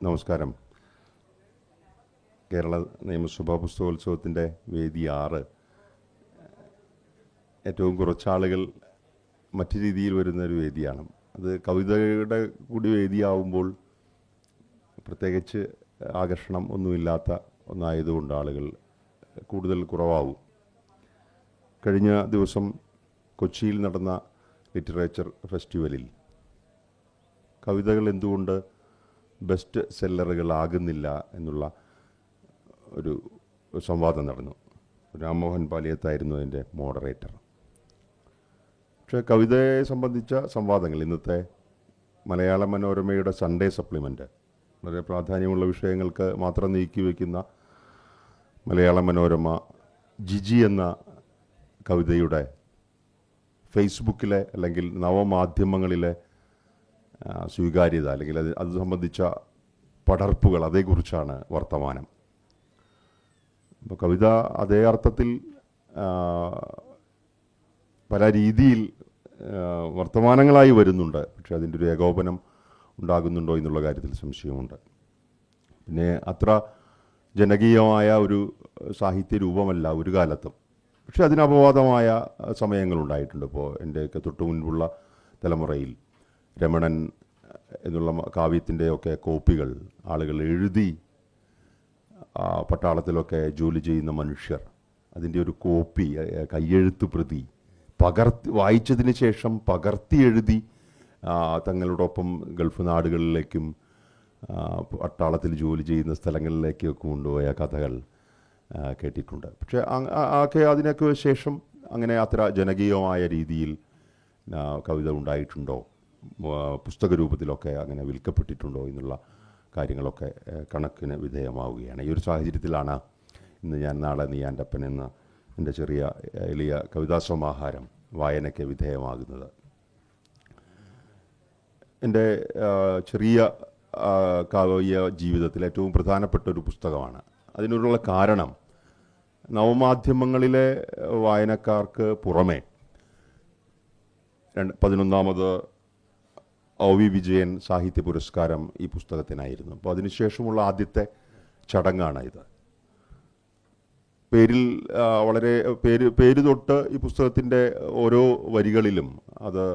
നമസ്കാരം. കേരള നിയമസഭാ പുസ്തകോത്സവത്തിൻ്റെ വേദി 6 ഏറ്റവും കുറച്ചാളുകൾ മറ്റു രീതിയിൽ വരുന്നൊരു വേദിയാണ്. അത് കവിതയുടെ കൂടി വേദിയാവുമ്പോൾ പ്രത്യേകിച്ച് ആകർഷണം ഒന്നുമില്ലാത്ത ഒന്നായതുകൊണ്ട് ആളുകൾ കൂടുതൽ കുറവാകും. കഴിഞ്ഞ ദിവസം കൊച്ചിയിൽ നടന്ന ലിറ്ററേച്ചർ ഫെസ്റ്റിവലിൽ കവിതകൾ എന്തുകൊണ്ട് ബെസ്റ്റ് സെല്ലറുകളാകുന്നില്ല എന്നുള്ള ഒരു സംവാദം നടന്നു. രാംമോഹൻ പാലിയത്തായിരുന്നു അതിൻ്റെ മോഡറേറ്റർ. പക്ഷേ കവിതയെ സംബന്ധിച്ച സംവാദങ്ങൾ, ഇന്നത്തെ മലയാള മനോരമയുടെ സൺഡേ സപ്ലിമെൻ്റ്, വളരെ പ്രാധാന്യമുള്ള വിഷയങ്ങൾക്ക് മാത്രം നീക്കി വയ്ക്കുന്ന മലയാള മനോരമ ജിജി എന്ന കവിതയുടെ ഫേസ്ബുക്കിലെ അല്ലെങ്കിൽ നവമാധ്യമങ്ങളിലെ സ്വീകാര്യത, അല്ലെങ്കിൽ അത് സംബന്ധിച്ച പടർപ്പുകൾ, അതേക്കുറിച്ചാണ് വർത്തമാനം. അപ്പോൾ കവിത അതേ അർത്ഥത്തിൽ പല രീതിയിൽ വർത്തമാനങ്ങളായി വരുന്നുണ്ട്. പക്ഷെ അതിൻ്റെ ഒരു ഏകോപനം ഉണ്ടാകുന്നുണ്ടോ എന്നുള്ള കാര്യത്തിൽ സംശയമുണ്ട്. പിന്നെ അത്ര ജനകീയമായ ഒരു സാഹിത്യ രൂപമല്ല ഒരു കാലത്തും. പക്ഷെ അതിനപവാദമായ സമയങ്ങളുണ്ടായിട്ടുണ്ട്. ഇപ്പോൾ എൻ്റെയൊക്കെ തൊട്ടു മുൻപുള്ള തലമുറയിൽ രമണൻ എന്നുള്ള കാവ്യത്തിൻ്റെയൊക്കെ കോപ്പികൾ ആളുകൾ എഴുതി, പട്ടാളത്തിലൊക്കെ ജോലി ചെയ്യുന്ന മനുഷ്യർ അതിൻ്റെ ഒരു കോപ്പി, കയ്യെഴുത്ത് പ്രതി വായിച്ചതിന് ശേഷം പകർത്തി എഴുതി തങ്ങളോടൊപ്പം ഗൾഫ് നാടുകളിലേക്കും പട്ടാളത്തിൽ ജോലി ചെയ്യുന്ന സ്ഥലങ്ങളിലേക്കൊക്കെ കൊണ്ടുപോയ കഥകൾ കേട്ടിട്ടുണ്ട്. പക്ഷേ അതിനൊക്കെ ശേഷം അങ്ങനെ അത്ര ജനകീയമായ രീതിയിൽ കവിത ഉണ്ടായിട്ടുണ്ടോ, പുസ്തക രൂപത്തിലൊക്കെ അങ്ങനെ വിൽക്കപ്പെട്ടിട്ടുണ്ടോ എന്നുള്ള കാര്യങ്ങളൊക്കെ കണക്കിന് വിധേയമാവുകയാണ്. ഈ ഒരു സാഹചര്യത്തിലാണ് ഇന്ന് ഞാൻ നാളെ നീ ആൻ്റപ്പൻ എന്ന എൻ്റെ ചെറിയ എളിയ കവിതാസമാഹാരം വായനയ്ക്ക് വിധേയമാകുന്നത്. എൻ്റെ ചെറിയ കാവ്യ ജീവിതത്തിൽ ഏറ്റവും പ്രധാനപ്പെട്ട ഒരു പുസ്തകമാണ്. അതിനുള്ള കാരണം, നവമാധ്യമങ്ങളിലെ വായനക്കാർക്ക് പുറമെ 11ാമത് OV വിജയൻ സാഹിത്യ പുരസ്കാരം ഈ പുസ്തകത്തിനായിരുന്നു. അപ്പോൾ അതിനുശേഷമുള്ള ആദ്യത്തെ ചടങ്ങാണ് ഇത്. പേരിൽ വളരെ പേര് തൊട്ട് ഈ പുസ്തകത്തിൻ്റെ ഓരോ വരികളിലും അത്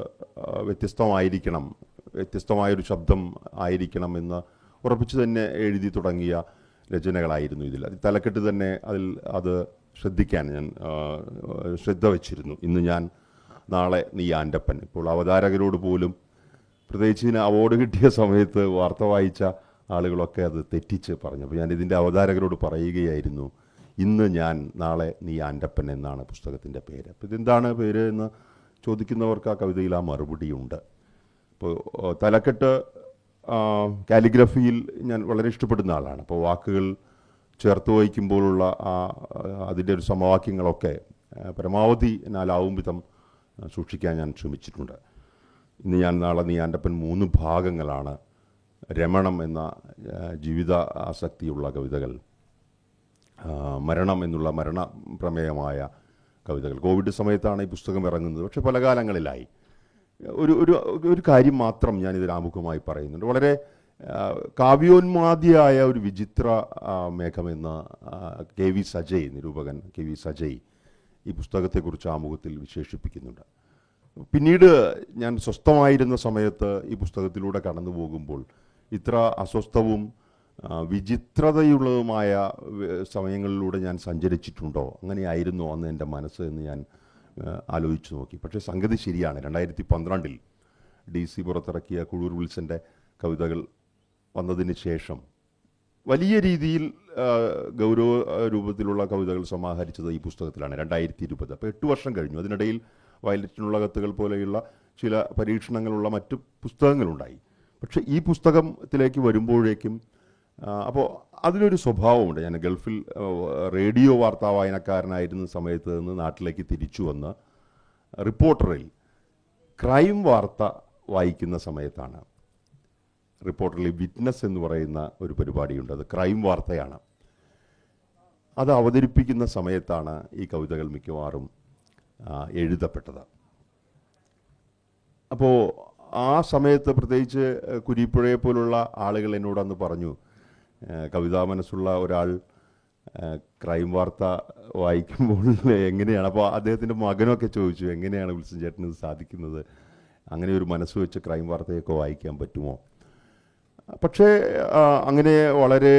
വ്യത്യസ്തമായിരിക്കണം, വ്യത്യസ്തമായൊരു ശബ്ദം ആയിരിക്കണം എന്ന് ഉറപ്പിച്ച് തന്നെ എഴുതി തുടങ്ങിയ രചനകളായിരുന്നു ഇതിൽ. അത് തലക്കെട്ട് തന്നെ അത് ശ്രദ്ധിക്കാൻ ഞാൻ ശ്രദ്ധ വച്ചിരുന്നു. ഇന്ന് ഞാൻ നാളെ നീ ആൻ്റപ്പൻ. ഇപ്പോൾ അവതാരകരോട് പോലും, പ്രത്യേകിച്ച് ഇതിന് അവാർഡ് കിട്ടിയ സമയത്ത് വാർത്ത വായിച്ച ആളുകളൊക്കെ അത് തെറ്റിച്ച് പറഞ്ഞു. അപ്പോൾ ഞാൻ ഇതിൻ്റെ അവതാരകരോട് പറയുകയായിരുന്നു, ഇന്ന് ഞാൻ നാളെ നീ ആൻ്റപ്പൻ എന്നാണ് പുസ്തകത്തിൻ്റെ പേര്. അപ്പോൾ ഇതെന്താണ് പേര് എന്ന് ചോദിക്കുന്നവർക്ക് ആ കവിതയിൽ ആ മറുപടിയുണ്ട്. ഇപ്പോൾ തലക്കെട്ട് കാലിഗ്രഫിയിൽ ഞാൻ വളരെ ഇഷ്ടപ്പെടുന്ന ആളാണ്. അപ്പോൾ വാക്കുകൾ ചേർത്ത് വയ്ക്കുമ്പോഴുള്ള അതിൻ്റെ ഒരു സമവാക്യങ്ങളൊക്കെ പരമാവധി എന്നാലാവും വിധം സൂക്ഷിക്കാൻ ഞാൻ ശ്രമിച്ചിട്ടുണ്ട്. ഇന്ന് ഞാൻ നാളെ നീ ആൻ്റപ്പൻ 3 ഭാഗങ്ങളാണ്. രമണം എന്ന ജീവിത ആസക്തിയുള്ള കവിതകൾ, മരണം എന്നുള്ള മരണ പ്രമേയമായ കവിതകൾ. കോവിഡ് സമയത്താണ് ഈ പുസ്തകം ഇറങ്ങുന്നത്, പക്ഷെ പല കാലങ്ങളിലായി. ഒരു കാര്യം മാത്രം ഞാനിതിൽ ആമുഖമായി പറയുന്നുണ്ട്. വളരെ കാവ്യോന്മാദിയായ ഒരു വിചിത്ര മേഘമെന്ന KV സജയ്, നിരൂപകൻ KV സജയ് ഈ പുസ്തകത്തെക്കുറിച്ച് ആമുഖത്തിൽ വിശേഷിപ്പിക്കുന്നുണ്ട്. പിന്നീട് ഞാൻ സ്വസ്ഥമായിരുന്ന സമയത്ത് ഈ പുസ്തകത്തിലൂടെ കടന്നു പോകുമ്പോൾ ഇത്ര അസ്വസ്ഥവും വിചിത്രതയുള്ളതുമായ സമയങ്ങളിലൂടെ ഞാൻ സഞ്ചരിച്ചിട്ടുണ്ടോ, അങ്ങനെയായിരുന്നോ അന്ന് എൻ്റെ മനസ്സ് എന്ന് ഞാൻ ആലോചിച്ച് നോക്കി. പക്ഷേ സംഗതി ശരിയാണ്. 2012 DC പുറത്തിറക്കിയ കുഴൂർ വിൽസൻ്റെ കവിതകൾ വന്നതിന് ശേഷം വലിയ രീതിയിൽ ഗൗരവ രൂപത്തിലുള്ള കവിതകൾ സമാഹരിച്ചത് ഈ പുസ്തകത്തിലാണ്. 2020. അപ്പോൾ 8 വർഷം കഴിഞ്ഞു. അതിനിടയിൽ വയലറ്റിനുള്ള കത്തുകൾ പോലെയുള്ള ചില പരീക്ഷണങ്ങളുള്ള മറ്റു പുസ്തകങ്ങളുണ്ടായി. പക്ഷേ ഈ പുസ്തകത്തിലേക്ക് വരുമ്പോഴേക്കും അപ്പോൾ അതിലൊരു സ്വഭാവമുണ്ട്. ഞാൻ ഗൾഫിൽ റേഡിയോ വാർത്താ വായനക്കാരനായിരുന്ന സമയത്ത് നിന്ന് നാട്ടിലേക്ക് തിരിച്ചു വന്ന് റിപ്പോർട്ടറിൽ ക്രൈം വാർത്ത വായിക്കുന്ന സമയത്താണ്. റിപ്പോർട്ടറിൽ വിറ്റ്നസ് എന്ന് പറയുന്ന ഒരു പരിപാടിയുണ്ട്. അത് ക്രൈം വാർത്തയാണ്. അത് അവതരിപ്പിക്കുന്ന സമയത്താണ് ഈ കവിതകൾ മിക്കവാറും എഴുതപ്പെട്ടത്. അപ്പോൾ ആ സമയത്ത് പ്രത്യേകിച്ച് കുരീപ്പുഴയെ പോലുള്ള ആളുകൾ എന്നോട് അന്ന് പറഞ്ഞു, കവിതാ മനസ്സുള്ള ഒരാൾ ക്രൈം വാർത്ത വായിക്കുമ്പോൾ എങ്ങനെയാണ്, അപ്പോൾ അദ്ദേഹത്തിൻ്റെ മകനൊക്കെ ചോദിച്ചു എങ്ങനെയാണ് വിൽസൺ ചേട്ടന് ഇത് സാധിക്കുന്നത്, അങ്ങനെ ഒരു മനസ്സ് വെച്ച് ക്രൈം വാർത്തയൊക്കെ വായിക്കാൻ പറ്റുമോ. പക്ഷേ അങ്ങനെ വളരെ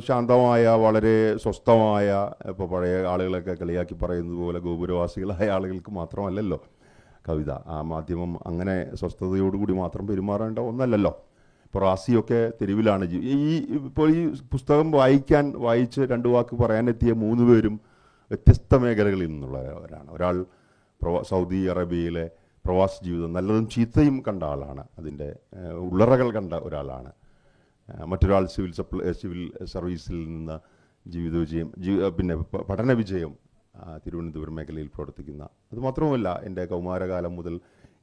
ശാന്തമായ, വളരെ സ്വസ്ഥമായ, ഇപ്പോൾ പഴയ ആളുകളൊക്കെ കളിയാക്കി പറയുന്നത് പോലെ ഗോപുരവാസികളായ ആളുകൾക്ക് മാത്രമല്ലല്ലോ കവിത. ആ മാധ്യമം അങ്ങനെ സ്വസ്ഥതയോടുകൂടി മാത്രം പെരുമാറേണ്ട ഒന്നല്ലല്ലോ. ഇപ്പോൾ റാസിയൊക്കെ തെരുവിലാണ്. ഇപ്പോൾ ഈ പുസ്തകം വായിച്ച് 2 വാക്ക് പറയാനെത്തിയ 3 പേരും വ്യത്യസ്ത മേഖലകളിൽ നിന്നുള്ളവരാണ്. ഒരാൾ സൗദി അറേബ്യയിലെ പ്രവാസ ജീവിതം നല്ലതും ചീത്തയും കണ്ട ആളാണ്, അതിൻ്റെ ഉള്ളറകൾ കണ്ട ഒരാളാണ്. മറ്റൊരാൾ സിവിൽ സർവീസിൽ നിന്ന് ജീവിത വിജയം, പിന്നെ പഠന വിജയം തിരുവനന്തപുരം മേഖലയിൽ പ്രവർത്തിക്കുന്ന. അതുമാത്രമല്ല, എൻ്റെ കൗമാരകാലം മുതൽ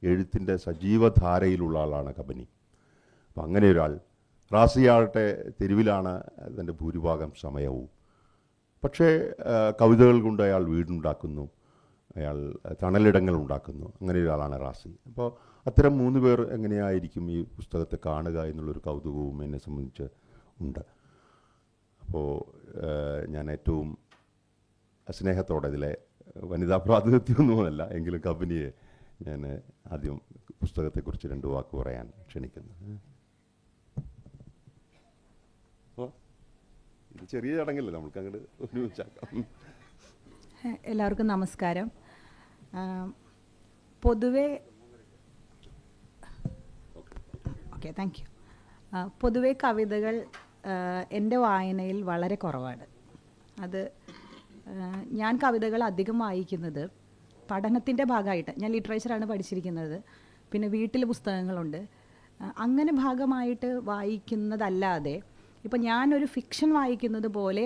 എഴുത്തിൻ്റെ സജീവധാരയിലുള്ള ആളാണ് കബനി. അപ്പം അങ്ങനെ ഒരാൾ. റാസിയാകട്ടെ തെരുവിലാണ് അതിൻ്റെ ഭൂരിഭാഗം സമയവും. പക്ഷേ കവിതകൾ കൊണ്ട് അയാൾ വീടുണ്ടാക്കുന്നു, അയാൾ തണലിടങ്ങൾ ഉണ്ടാക്കുന്നു. അങ്ങനെ ഒരാളാണ് റാസി. അപ്പോൾ അത്തരം 3 പേർ എങ്ങനെയായിരിക്കും ഈ പുസ്തകത്തെ കാണുക എന്നുള്ളൊരു കൗതുകവും എന്നെ സംബന്ധിച്ച് ഉണ്ട്. അപ്പോൾ ഞാൻ ഏറ്റവും സ്നേഹത്തോടെ, ഇതിലെ വനിതാ പ്രാതിനിധ്യമൊന്നുമല്ല എങ്കിലും കബനിയെ ഞാൻ ആദ്യം പുസ്തകത്തെക്കുറിച്ച് 2 വാക്ക് പറയാൻ ക്ഷണിക്കുന്നു. ഇത് ചെറിയ ചടങ്ങല്ലേ, നമുക്ക് അങ്ങോട്ട് ഒരുമിച്ചാക്കാം. എല്ലാവർക്കും നമസ്കാരം. പൊതുവെ താങ്ക് യു. പൊതുവെ കവിതകൾ എൻ്റെ വായനയിൽ വളരെ കുറവാണ്. അത് ഞാൻ കവിതകൾ അധികം വായിക്കുന്നത് പഠനത്തിൻ്റെ ഭാഗമായിട്ട്. ഞാൻ ലിറ്ററേച്ചറാണ് പഠിച്ചിരിക്കുന്നത്, പിന്നെ വീട്ടിൽ പുസ്തകങ്ങളുണ്ട്. അങ്ങനെ ഭാഗമായിട്ട് വായിക്കുന്നതല്ലാതെ ഇപ്പം ഞാനൊരു ഫിക്ഷൻ വായിക്കുന്നത് പോലെ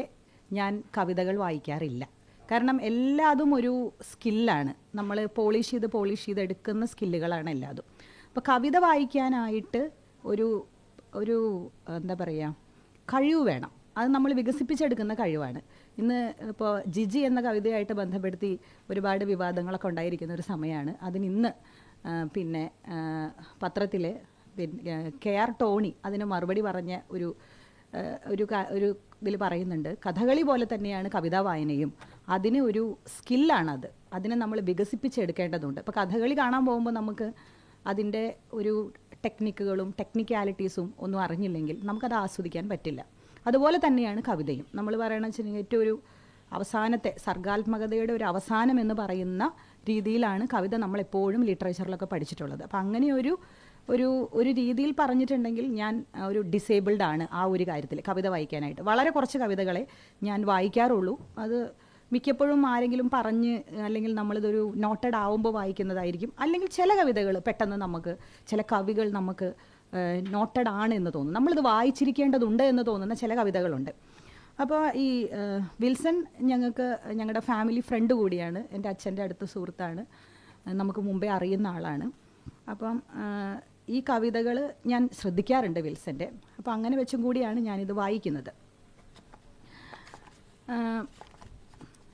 ഞാൻ കവിതകൾ വായിക്കാറില്ല. കാരണം എല്ലാതും ഒരു സ്കില്ലാണ്, നമ്മൾ പോളിഷ് ചെയ്ത് എടുക്കുന്ന സ്കില്ലുകളാണ് എല്ലാതും. അപ്പോൾ കവിത വായിക്കാനായിട്ട് ഒരു എന്താ പറയുക, കഴിവ് വേണം. അത് നമ്മൾ വികസിപ്പിച്ചെടുക്കുന്ന കഴിവാണ്. ഇന്ന് ഇപ്പോൾ ജിജി എന്ന കവിതയായിട്ട് ബന്ധപ്പെടുത്തി ഒരുപാട് വിവാദങ്ങളൊക്കെ ഉണ്ടായിരിക്കുന്ന ഒരു സമയമാണ്. അതിനിന്ന് പിന്നെ പത്രത്തിൽ KR ടോണി അതിന് മറുപടി പറഞ്ഞ ഒരു ഇതിൽ പറയുന്നുണ്ട്, കഥകളി പോലെ തന്നെയാണ് കവിതാ വായനയും, അതിന് ഒരു സ്കില്ലാണത്, അതിനെ നമ്മൾ വികസിപ്പിച്ചെടുക്കേണ്ടതുണ്ട്. ഇപ്പോൾ കഥകളി കാണാൻ പോകുമ്പോൾ നമുക്ക് അതിൻ്റെ ഒരു ടെക്നിക്കാലിറ്റീസും ഒന്നും അറിഞ്ഞില്ലെങ്കിൽ നമുക്കത് ആസ്വദിക്കാൻ പറ്റില്ല. അതുപോലെ തന്നെയാണ് കവിതയും. നമ്മൾ പറയണമെന്ന് വെച്ചിട്ടുണ്ടെങ്കിൽ ഏറ്റവും ഒരു അവസാനത്തെ സർഗാത്മകതയുടെ ഒരു അവസാനം എന്ന് പറയുന്ന രീതിയിലാണ് കവിത നമ്മളെപ്പോഴും ലിറ്ററേച്ചറിലൊക്കെ പഠിച്ചിട്ടുള്ളത്. അപ്പം അങ്ങനെ ഒരു രീതിയിൽ പറഞ്ഞിട്ടുണ്ടെങ്കിൽ ഞാൻ ഒരു ഡിസേബിൾഡ് ആണ് ആ ഒരു കാര്യത്തിൽ, കവിത വായിക്കാനായിട്ട്. വളരെ കുറച്ച് കവിതകളെ ഞാൻ വായിക്കാറുള്ളൂ. അത് മിക്കപ്പോഴും ആരെങ്കിലും പറഞ്ഞ് അല്ലെങ്കിൽ നമ്മളിതൊരു നോട്ടഡ് ആവുമ്പോൾ വായിക്കുന്നതായിരിക്കും. അല്ലെങ്കിൽ ചില കവിതകൾ പെട്ടെന്ന് ചില കവികൾ നമുക്ക് നോട്ടഡ് ആണ് എന്ന് തോന്നും, നമ്മളിത് വായിച്ചിരിക്കേണ്ടതുണ്ട് എന്ന് തോന്നുന്ന ചില കവിതകളുണ്ട്. അപ്പോൾ ഈ വിൽസൺ ഞങ്ങളുടെ ഫാമിലി ഫ്രണ്ട് കൂടിയാണ്, എൻ്റെ അച്ഛൻ്റെ അടുത്ത സുഹൃത്താണ്, നമുക്ക് മുമ്പേ അറിയുന്ന ആളാണ്. അപ്പം ഈ കവിതകൾ ഞാൻ ശ്രദ്ധിക്കാറുണ്ട് വിൽസൻ്റെ. അപ്പോൾ അങ്ങനെ വെച്ചും കൂടിയാണ് ഞാനിത് വായിക്കുന്നത്.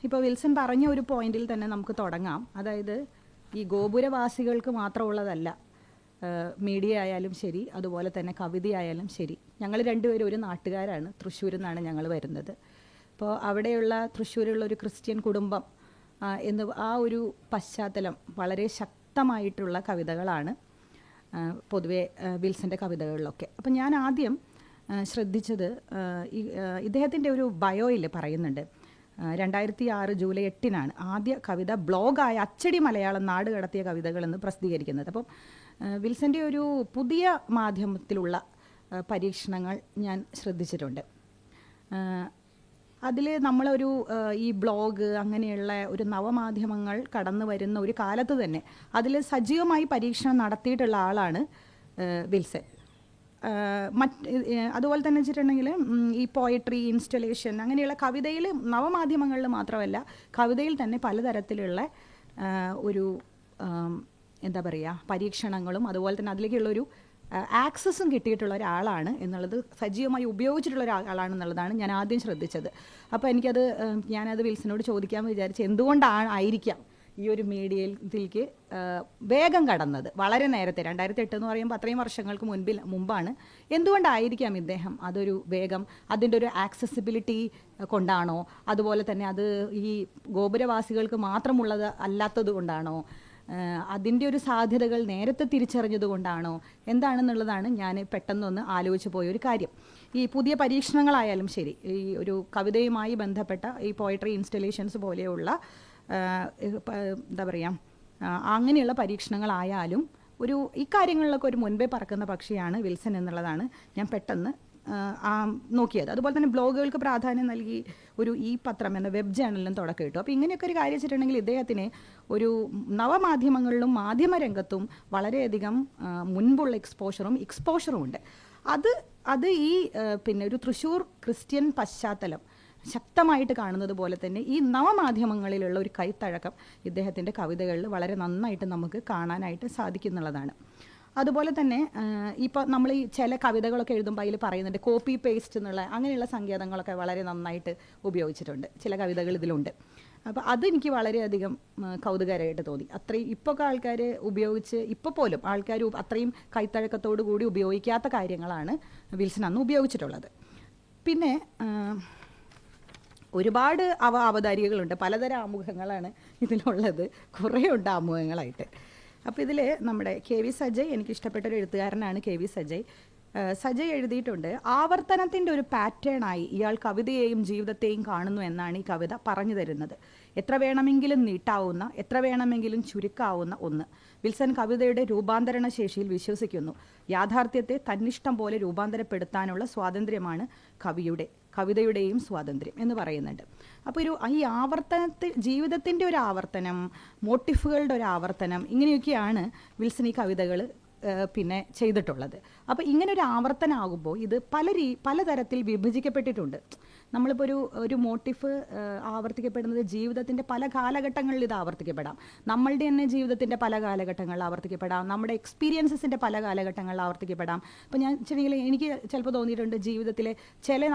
ഇപ്പോൾ വിൽസൺ പറഞ്ഞ ഒരു പോയിന്റിൽ തന്നെ നമുക്ക് തുടങ്ങാം. അതായത് ഈ ഗോപുരവാസികൾക്ക് മാത്രമുള്ളതല്ല മീഡിയ ആയാലും ശരി, അതുപോലെ തന്നെ കവിതയായാലും ശരി. ഞങ്ങൾ രണ്ടുപേരും ഒരു നാട്ടുകാരാണ്, തൃശ്ശൂരിൽ നിന്നാണ് ഞങ്ങൾ വരുന്നത്. അപ്പോൾ അവിടെയുള്ള തൃശ്ശൂരുള്ള ഒരു ക്രിസ്ത്യൻ കുടുംബം ആ ഒരു പശ്ചാത്തലം വളരെ ശക്തമായിട്ടുള്ള കവിതകളാണ് പൊതുവെ വിൽസൻ്റെ കവിതകളിലൊക്കെ. അപ്പം ഞാൻ ആദ്യം ശ്രദ്ധിച്ചത് ഇദ്ദേഹത്തിൻ്റെ ഒരു ബയോയിൽ പറയുന്നുണ്ട്, 2006 ജൂലൈ 8 ആദ്യ കവിത ബ്ലോഗായ അച്ചടി മലയാളം നാട് കടത്തിയ കവിതകളെന്ന് പ്രസിദ്ധീകരിക്കുന്നത്. അപ്പം വിൽസൻ്റെ ഒരു പുതിയ മാധ്യമത്തിലുള്ള പരീക്ഷണങ്ങൾ ഞാൻ ശ്രദ്ധിച്ചിട്ടുണ്ട്. അതിൽ നമ്മളൊരു ഈ ബ്ലോഗ് അങ്ങനെയുള്ള ഒരു നവമാധ്യമങ്ങൾ കടന്നു വരുന്ന ഒരു കാലത്ത് തന്നെ അതിൽ സജീവമായി പരീക്ഷണം നടത്തിയിട്ടുള്ള ആളാണ് വിൽസൺ. അതുപോലെ തന്നെ വെച്ചിട്ടുണ്ടെങ്കിൽ ഈ പോയട്രി, ഇൻസ്റ്റലേഷൻ അങ്ങനെയുള്ള കവിതയിൽ നവമാധ്യമങ്ങളിൽ മാത്രമല്ല കവിതയിൽ തന്നെ പലതരത്തിലുള്ള ഒരു എന്താ പറയുക പരീക്ഷണങ്ങളും അതുപോലെ തന്നെ അതിലേക്കുള്ളൊരു ആക്സസും കിട്ടിയിട്ടുള്ള ഒരാളാണ് എന്നുള്ളത്, സജീവമായി ഉപയോഗിച്ചിട്ടുള്ള ഒരാളാണെന്നുള്ളതാണ് ഞാൻ ആദ്യം ശ്രദ്ധിച്ചത്. അപ്പോൾ ഞാനത് വിൽസനോട് ചോദിക്കാമെന്ന് വിചാരിച്ച് എന്തുകൊണ്ടായിരിക്കാം ഈ ഒരു മീഡിയയിലേക്ക് വേഗം കടന്നത്. വളരെ നേരത്തെ 2008 എന്ന് പറയുമ്പോൾ അത്രയും വർഷങ്ങൾക്ക് മുമ്പാണ്. എന്തുകൊണ്ടായിരിക്കാം ഇദ്ദേഹം അതൊരു വേഗം, അതിൻ്റെ ഒരു ആക്സസിബിലിറ്റി കൊണ്ടാണോ, അതുപോലെ തന്നെ അത് ഈ ഗോപുരവാസികൾക്ക് മാത്രമുള്ളത് അല്ലാത്തത് കൊണ്ടാണോ, അതിൻ്റെ ഒരു സാധ്യതകൾ നേരത്തെ തിരിച്ചറിഞ്ഞത് കൊണ്ടാണോ, എന്താണെന്നുള്ളതാണ് ഞാൻ പെട്ടെന്നൊന്ന് ആലോചിച്ച് പോയൊരു കാര്യം. ഈ പുതിയ പരീക്ഷണങ്ങളായാലും ശരി, ഈ ഒരു കവിതയുമായി ബന്ധപ്പെട്ട ഈ പോയട്രി ഇൻസ്റ്റലേഷൻസ് പോലെയുള്ള എന്താ പറയുക, അങ്ങനെയുള്ള പരീക്ഷണങ്ങളായാലും ഈ കാര്യങ്ങളിലൊക്കെ ഒരു മുൻപേ പറക്കുന്ന പക്ഷിയാണ് വിൽസൺ എന്നുള്ളതാണ് ഞാൻ പെട്ടെന്ന് നോക്കിയത്. അതുപോലെ തന്നെ ബ്ലോഗുകൾക്ക് പ്രാധാന്യം നൽകി ഈ പത്രം എന്ന വെബ് ജേണലിനും തുടക്കം ഇട്ടു. അപ്പോൾ ഇങ്ങനെയൊക്കെ ഒരു കാര്യം വെച്ചിട്ടുണ്ടെങ്കിൽ ഇദ്ദേഹത്തിന് ഒരു നവമാധ്യമങ്ങളിലും മാധ്യമരംഗത്തും വളരെയധികം മുൻപുള്ള എക്സ്പോഷറും ഉണ്ട്. അത് ഈ പിന്നെ ഒരു തൃശ്ശൂർ ക്രിസ്ത്യൻ പശ്ചാത്തലം ശക്തമായിട്ട് കാണുന്നത് പോലെ തന്നെ ഈ നവമാധ്യമങ്ങളിലുള്ള ഒരു കൈത്തഴക്കം ഇദ്ദേഹത്തിൻ്റെ കവിതകളിൽ വളരെ നന്നായിട്ട് നമുക്ക് കാണാനായിട്ട് സാധിക്കുന്നുള്ളതാണ്. അതുപോലെ തന്നെ ഇപ്പോൾ നമ്മൾ ഈ ചില കവിതകളൊക്കെ എഴുതുമ്പോൾ അതിൽ പറയുന്നുണ്ട് കോപ്പി പേസ്റ്റ് എന്നുള്ള അങ്ങനെയുള്ള സങ്കേതങ്ങളൊക്കെ വളരെ നന്നായിട്ട് ഉപയോഗിച്ചിട്ടുണ്ട്. ചില കവിതകൾ ഇതിലുണ്ട്. അപ്പോൾ അതെനിക്ക് വളരെയധികം കൗതുകരമായിട്ട് തോന്നി. അത്രയും ഇപ്പോൾ ആൾക്കാർ ഉപയോഗിച്ച്, ഇപ്പോൾ പോലും ആൾക്കാർ അത്രയും കൈത്തഴക്കത്തോടു കൂടി ഉപയോഗിക്കാത്ത കാര്യങ്ങളാണ് വിൽസൺ അന്ന് ഉപയോഗിച്ചിട്ടുള്ളത്. പിന്നെ ഒരുപാട് അവതാരികകളുണ്ട്, പലതരം ആമുഖങ്ങളാണ് ഇതിലുള്ളത്, കുറേ ഉണ്ട് ആമുഖങ്ങളായിട്ട്. അപ്പോൾ ഇതിൽ നമ്മുടെ KV സജയ്, എനിക്കിഷ്ടപ്പെട്ടൊരു എഴുത്തുകാരനാണ് KV സജയ്. സജയ് എഴുതിയിട്ടുണ്ട്, ആവർത്തനത്തിൻ്റെ ഒരു പാറ്റേണായി ഇയാൾ കവിതയെയും ജീവിതത്തെയും കാണുന്നു എന്നാണ് ഈ കവിത പറഞ്ഞു തരുന്നത്. എത്ര വേണമെങ്കിലും നീട്ടാവുന്ന, എത്ര വേണമെങ്കിലും ചുരുക്കാവുന്ന ഒന്ന്. വിൽസൺ കവിതയുടെ രൂപാന്തരണ ശേഷിയിൽ വിശ്വസിക്കുന്നു. യാഥാർത്ഥ്യത്തെ തന്നിഷ്ടം പോലെ രൂപാന്തരപ്പെടുത്താനുള്ള സ്വാതന്ത്ര്യമാണ് കവിതയുടെയും സ്വാതന്ത്ര്യം എന്ന് പറയുന്നുണ്ട്. അപ്പോൾ ഈ ജീവിതത്തിൻ്റെ ഒരു ആവർത്തനം, മോട്ടിഫുകളുടെ ഒരു ആവർത്തനം, ഇങ്ങനെയൊക്കെയാണ് വിൽസൺ ഈ കവിതകൾ പിന്നെ ചെയ്തിട്ടുള്ളത്. അപ്പോൾ ഇങ്ങനെ ഒരു ആവർത്തനമാകുമ്പോൾ ഇത് പലതരത്തിൽ വിഭജിക്കപ്പെട്ടിട്ടുണ്ട്. നമ്മളിപ്പോൾ ഒരു മോട്ടിഫ് ആവർത്തിക്കപ്പെടുന്നത് ജീവിതത്തിൻ്റെ പല കാലഘട്ടങ്ങളിൽ ഇത് ആവർത്തിക്കപ്പെടാം. നമ്മളുടെ തന്നെ ജീവിതത്തിൻ്റെ പല കാലഘട്ടങ്ങളിൽ ആവർത്തിക്കപ്പെടാം, നമ്മുടെ എക്സ്പീരിയൻസസിൻ്റെ പല കാലഘട്ടങ്ങളിൽ ആവർത്തിക്കപ്പെടാം. അപ്പോൾ ഞാൻ വെച്ചിട്ടുണ്ടെങ്കിൽ എനിക്ക് ചിലപ്പോൾ തോന്നിയിട്ടുണ്ട്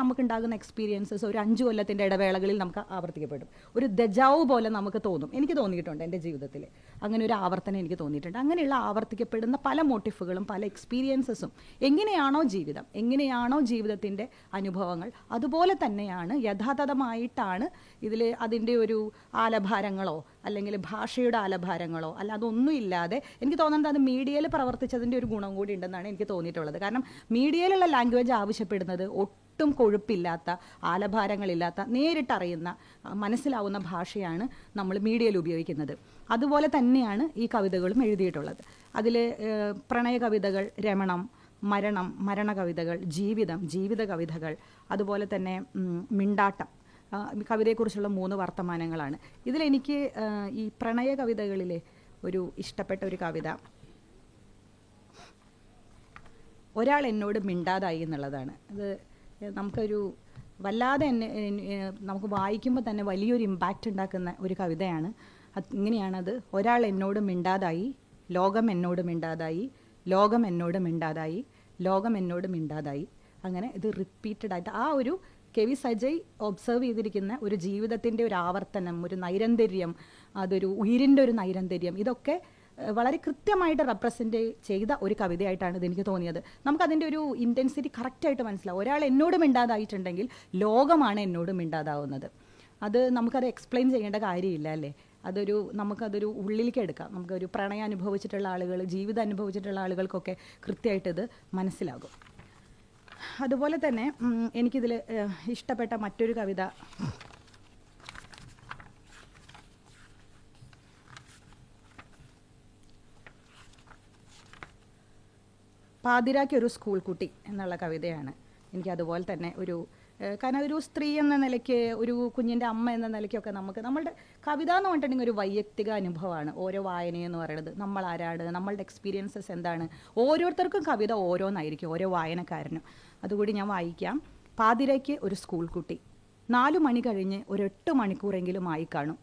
നമുക്കുണ്ടാകുന്ന എക്സ്പീരിയൻസസ് ഒരു 5 കൊല്ലത്തിൻ്റെ ഇടവേളകളിൽ നമുക്ക് ആവർത്തിക്കപ്പെടും. ഒരു ദജാവ് പോലെ നമുക്ക് തോന്നും. എനിക്ക് തോന്നിയിട്ടുണ്ട് എൻ്റെ ജീവിതത്തിൽ അങ്ങനെ ഒരു ആവർത്തനം എനിക്ക് തോന്നിയിട്ടുണ്ട്. അങ്ങനെയുള്ള ആവർത്തിക്കപ്പെടുന്ന പല മോട്ടിഫുകളും പല എക്സ്പീരിയൻസസും എങ്ങനെയാണോ ജീവിതത്തിൻ്റെ അനുഭവങ്ങൾ, അതുപോലെ തന്നെയാണ് യഥാതഥമായിട്ടാണ് ഇതിൽ അതിൻ്റെ ഒരു ആലഭാരങ്ങളോ അല്ലെങ്കിൽ ഭാഷയുടെ ആലഭാരങ്ങളോ അല്ല അതൊന്നും ഇല്ലാതെ എനിക്ക് തോന്നുന്നത് അത് മീഡിയയിൽ പ്രവർത്തിച്ചതിൻ്റെ ഒരു ഗുണം കൂടി ഉണ്ടെന്നാണ് എനിക്ക് തോന്നിയിട്ടുള്ളത്. കാരണം മീഡിയയിലുള്ള ലാംഗ്വേജ് ആവശ്യപ്പെടുന്നത് ഒട്ടും കൊഴുപ്പില്ലാത്ത, ആലഭാരങ്ങളില്ലാത്ത, നേരിട്ടറിയുന്ന, മനസ്സിലാവുന്ന ഭാഷയാണ് നമ്മൾ മീഡിയയിൽ ഉപയോഗിക്കുന്നത്. അതുപോലെ തന്നെയാണ് ഈ കവിതകളും എഴുതിയിട്ടുള്ളത്. അതിൽ പ്രണയ കവിതകൾ, രമണം, മരണ കവിതകൾ, ജീവിത കവിതകൾ, അതുപോലെ തന്നെ മിണ്ടാട്ടം, കവിതയെക്കുറിച്ചുള്ള 3 വർത്തമാനങ്ങളാണ്. ഇതിലെനിക്ക് ഈ പ്രണയ കവിതകളിലെ ഒരു ഇഷ്ടപ്പെട്ട ഒരു കവിത ഒരാൾ എന്നോട് മിണ്ടാതായി എന്നുള്ളതാണ്. അത് നമുക്കൊരു വല്ലാതെ നമുക്ക് വായിക്കുമ്പോൾ തന്നെ വലിയൊരു ഇമ്പാക്റ്റ് ഉണ്ടാക്കുന്ന ഒരു കവിതയാണ്. ഇങ്ങനെയാണത്: ഒരാൾ എന്നോട് മിണ്ടാതായി, ലോകം എന്നോട് മിണ്ടാതായി, ലോകം എന്നോട് മിണ്ടാതായി, ലോകം എന്നോട് മിണ്ടാതായി. അങ്ങനെ ഇത് റിപ്പീറ്റഡ് ആയിട്ട് ഒരു KV സജയ് ഒബ്സർവ് ചെയ്തിരിക്കുന്ന ഒരു ജീവിതത്തിൻ്റെ ഒരു ആവർത്തനം, ഒരു നൈരന്തര്യം, അതൊരു ഉയിരിൻ്റെ ഒരു നൈരന്തര്യം, ഇതൊക്കെ വളരെ കൃത്യമായിട്ട് റെപ്രസെൻ്റ് ചെയ്ത ഒരു കവിതയായിട്ടാണ് ഇതെനിക്ക് തോന്നിയത്. നമുക്കതിൻ്റെ ഒരു ഇൻറ്റൻസിറ്റി കറക്റ്റായിട്ട് മനസ്സിലാവും. ഒരാൾ എന്നോട് മിണ്ടാതായിട്ടുണ്ടെങ്കിൽ ലോകമാണ് എന്നോട് മിണ്ടാതാവുന്നത്. നമുക്കത് എക്സ്പ്ലെയിൻ ചെയ്യേണ്ട കാര്യമില്ല അല്ലേ. നമുക്കതൊരു ഉള്ളിലേക്ക് എടുക്കാം. നമുക്കൊരു പ്രണയം അനുഭവിച്ചിട്ടുള്ള ആളുകൾ, ജീവിതം അനുഭവിച്ചിട്ടുള്ള ആളുകൾക്കൊക്കെ കൃത്യമായിട്ടിത് മനസ്സിലാകും. അതുപോലെ തന്നെ എനിക്കിതിൽ ഇഷ്ടപ്പെട്ട മറ്റൊരു കവിത പാതിരാക്കൊരു സ്കൂൾ കുട്ടി എന്നുള്ള കവിതയാണ്. എനിക്കതുപോലെ തന്നെ കാരണം ഒരു സ്ത്രീ എന്ന നിലയ്ക്ക്, ഒരു കുഞ്ഞിൻ്റെ അമ്മ എന്ന നിലയ്ക്കൊക്കെ നമ്മളുടെ കവിത എന്ന് പറഞ്ഞിട്ടുണ്ടെങ്കിൽ ഒരു വൈയക്തിക അനുഭവമാണ്. ഓരോ വായനയെന്ന് പറയുന്നത് നമ്മൾ ആരാണ്, നമ്മളുടെ എക്സ്പീരിയൻസസ് എന്താണ്, ഓരോരുത്തർക്കും കവിത ഓരോന്നായിരിക്കും, ഓരോ വായനക്കാരനും. അതുകൂടി ഞാൻ വായിക്കാം. പാതിരയ്ക്ക് ഒരു സ്കൂൾ കുട്ടി, 4 മണി കഴിഞ്ഞ് ഒരു 8 മണിക്കൂറെങ്കിലും ആയി കാണും.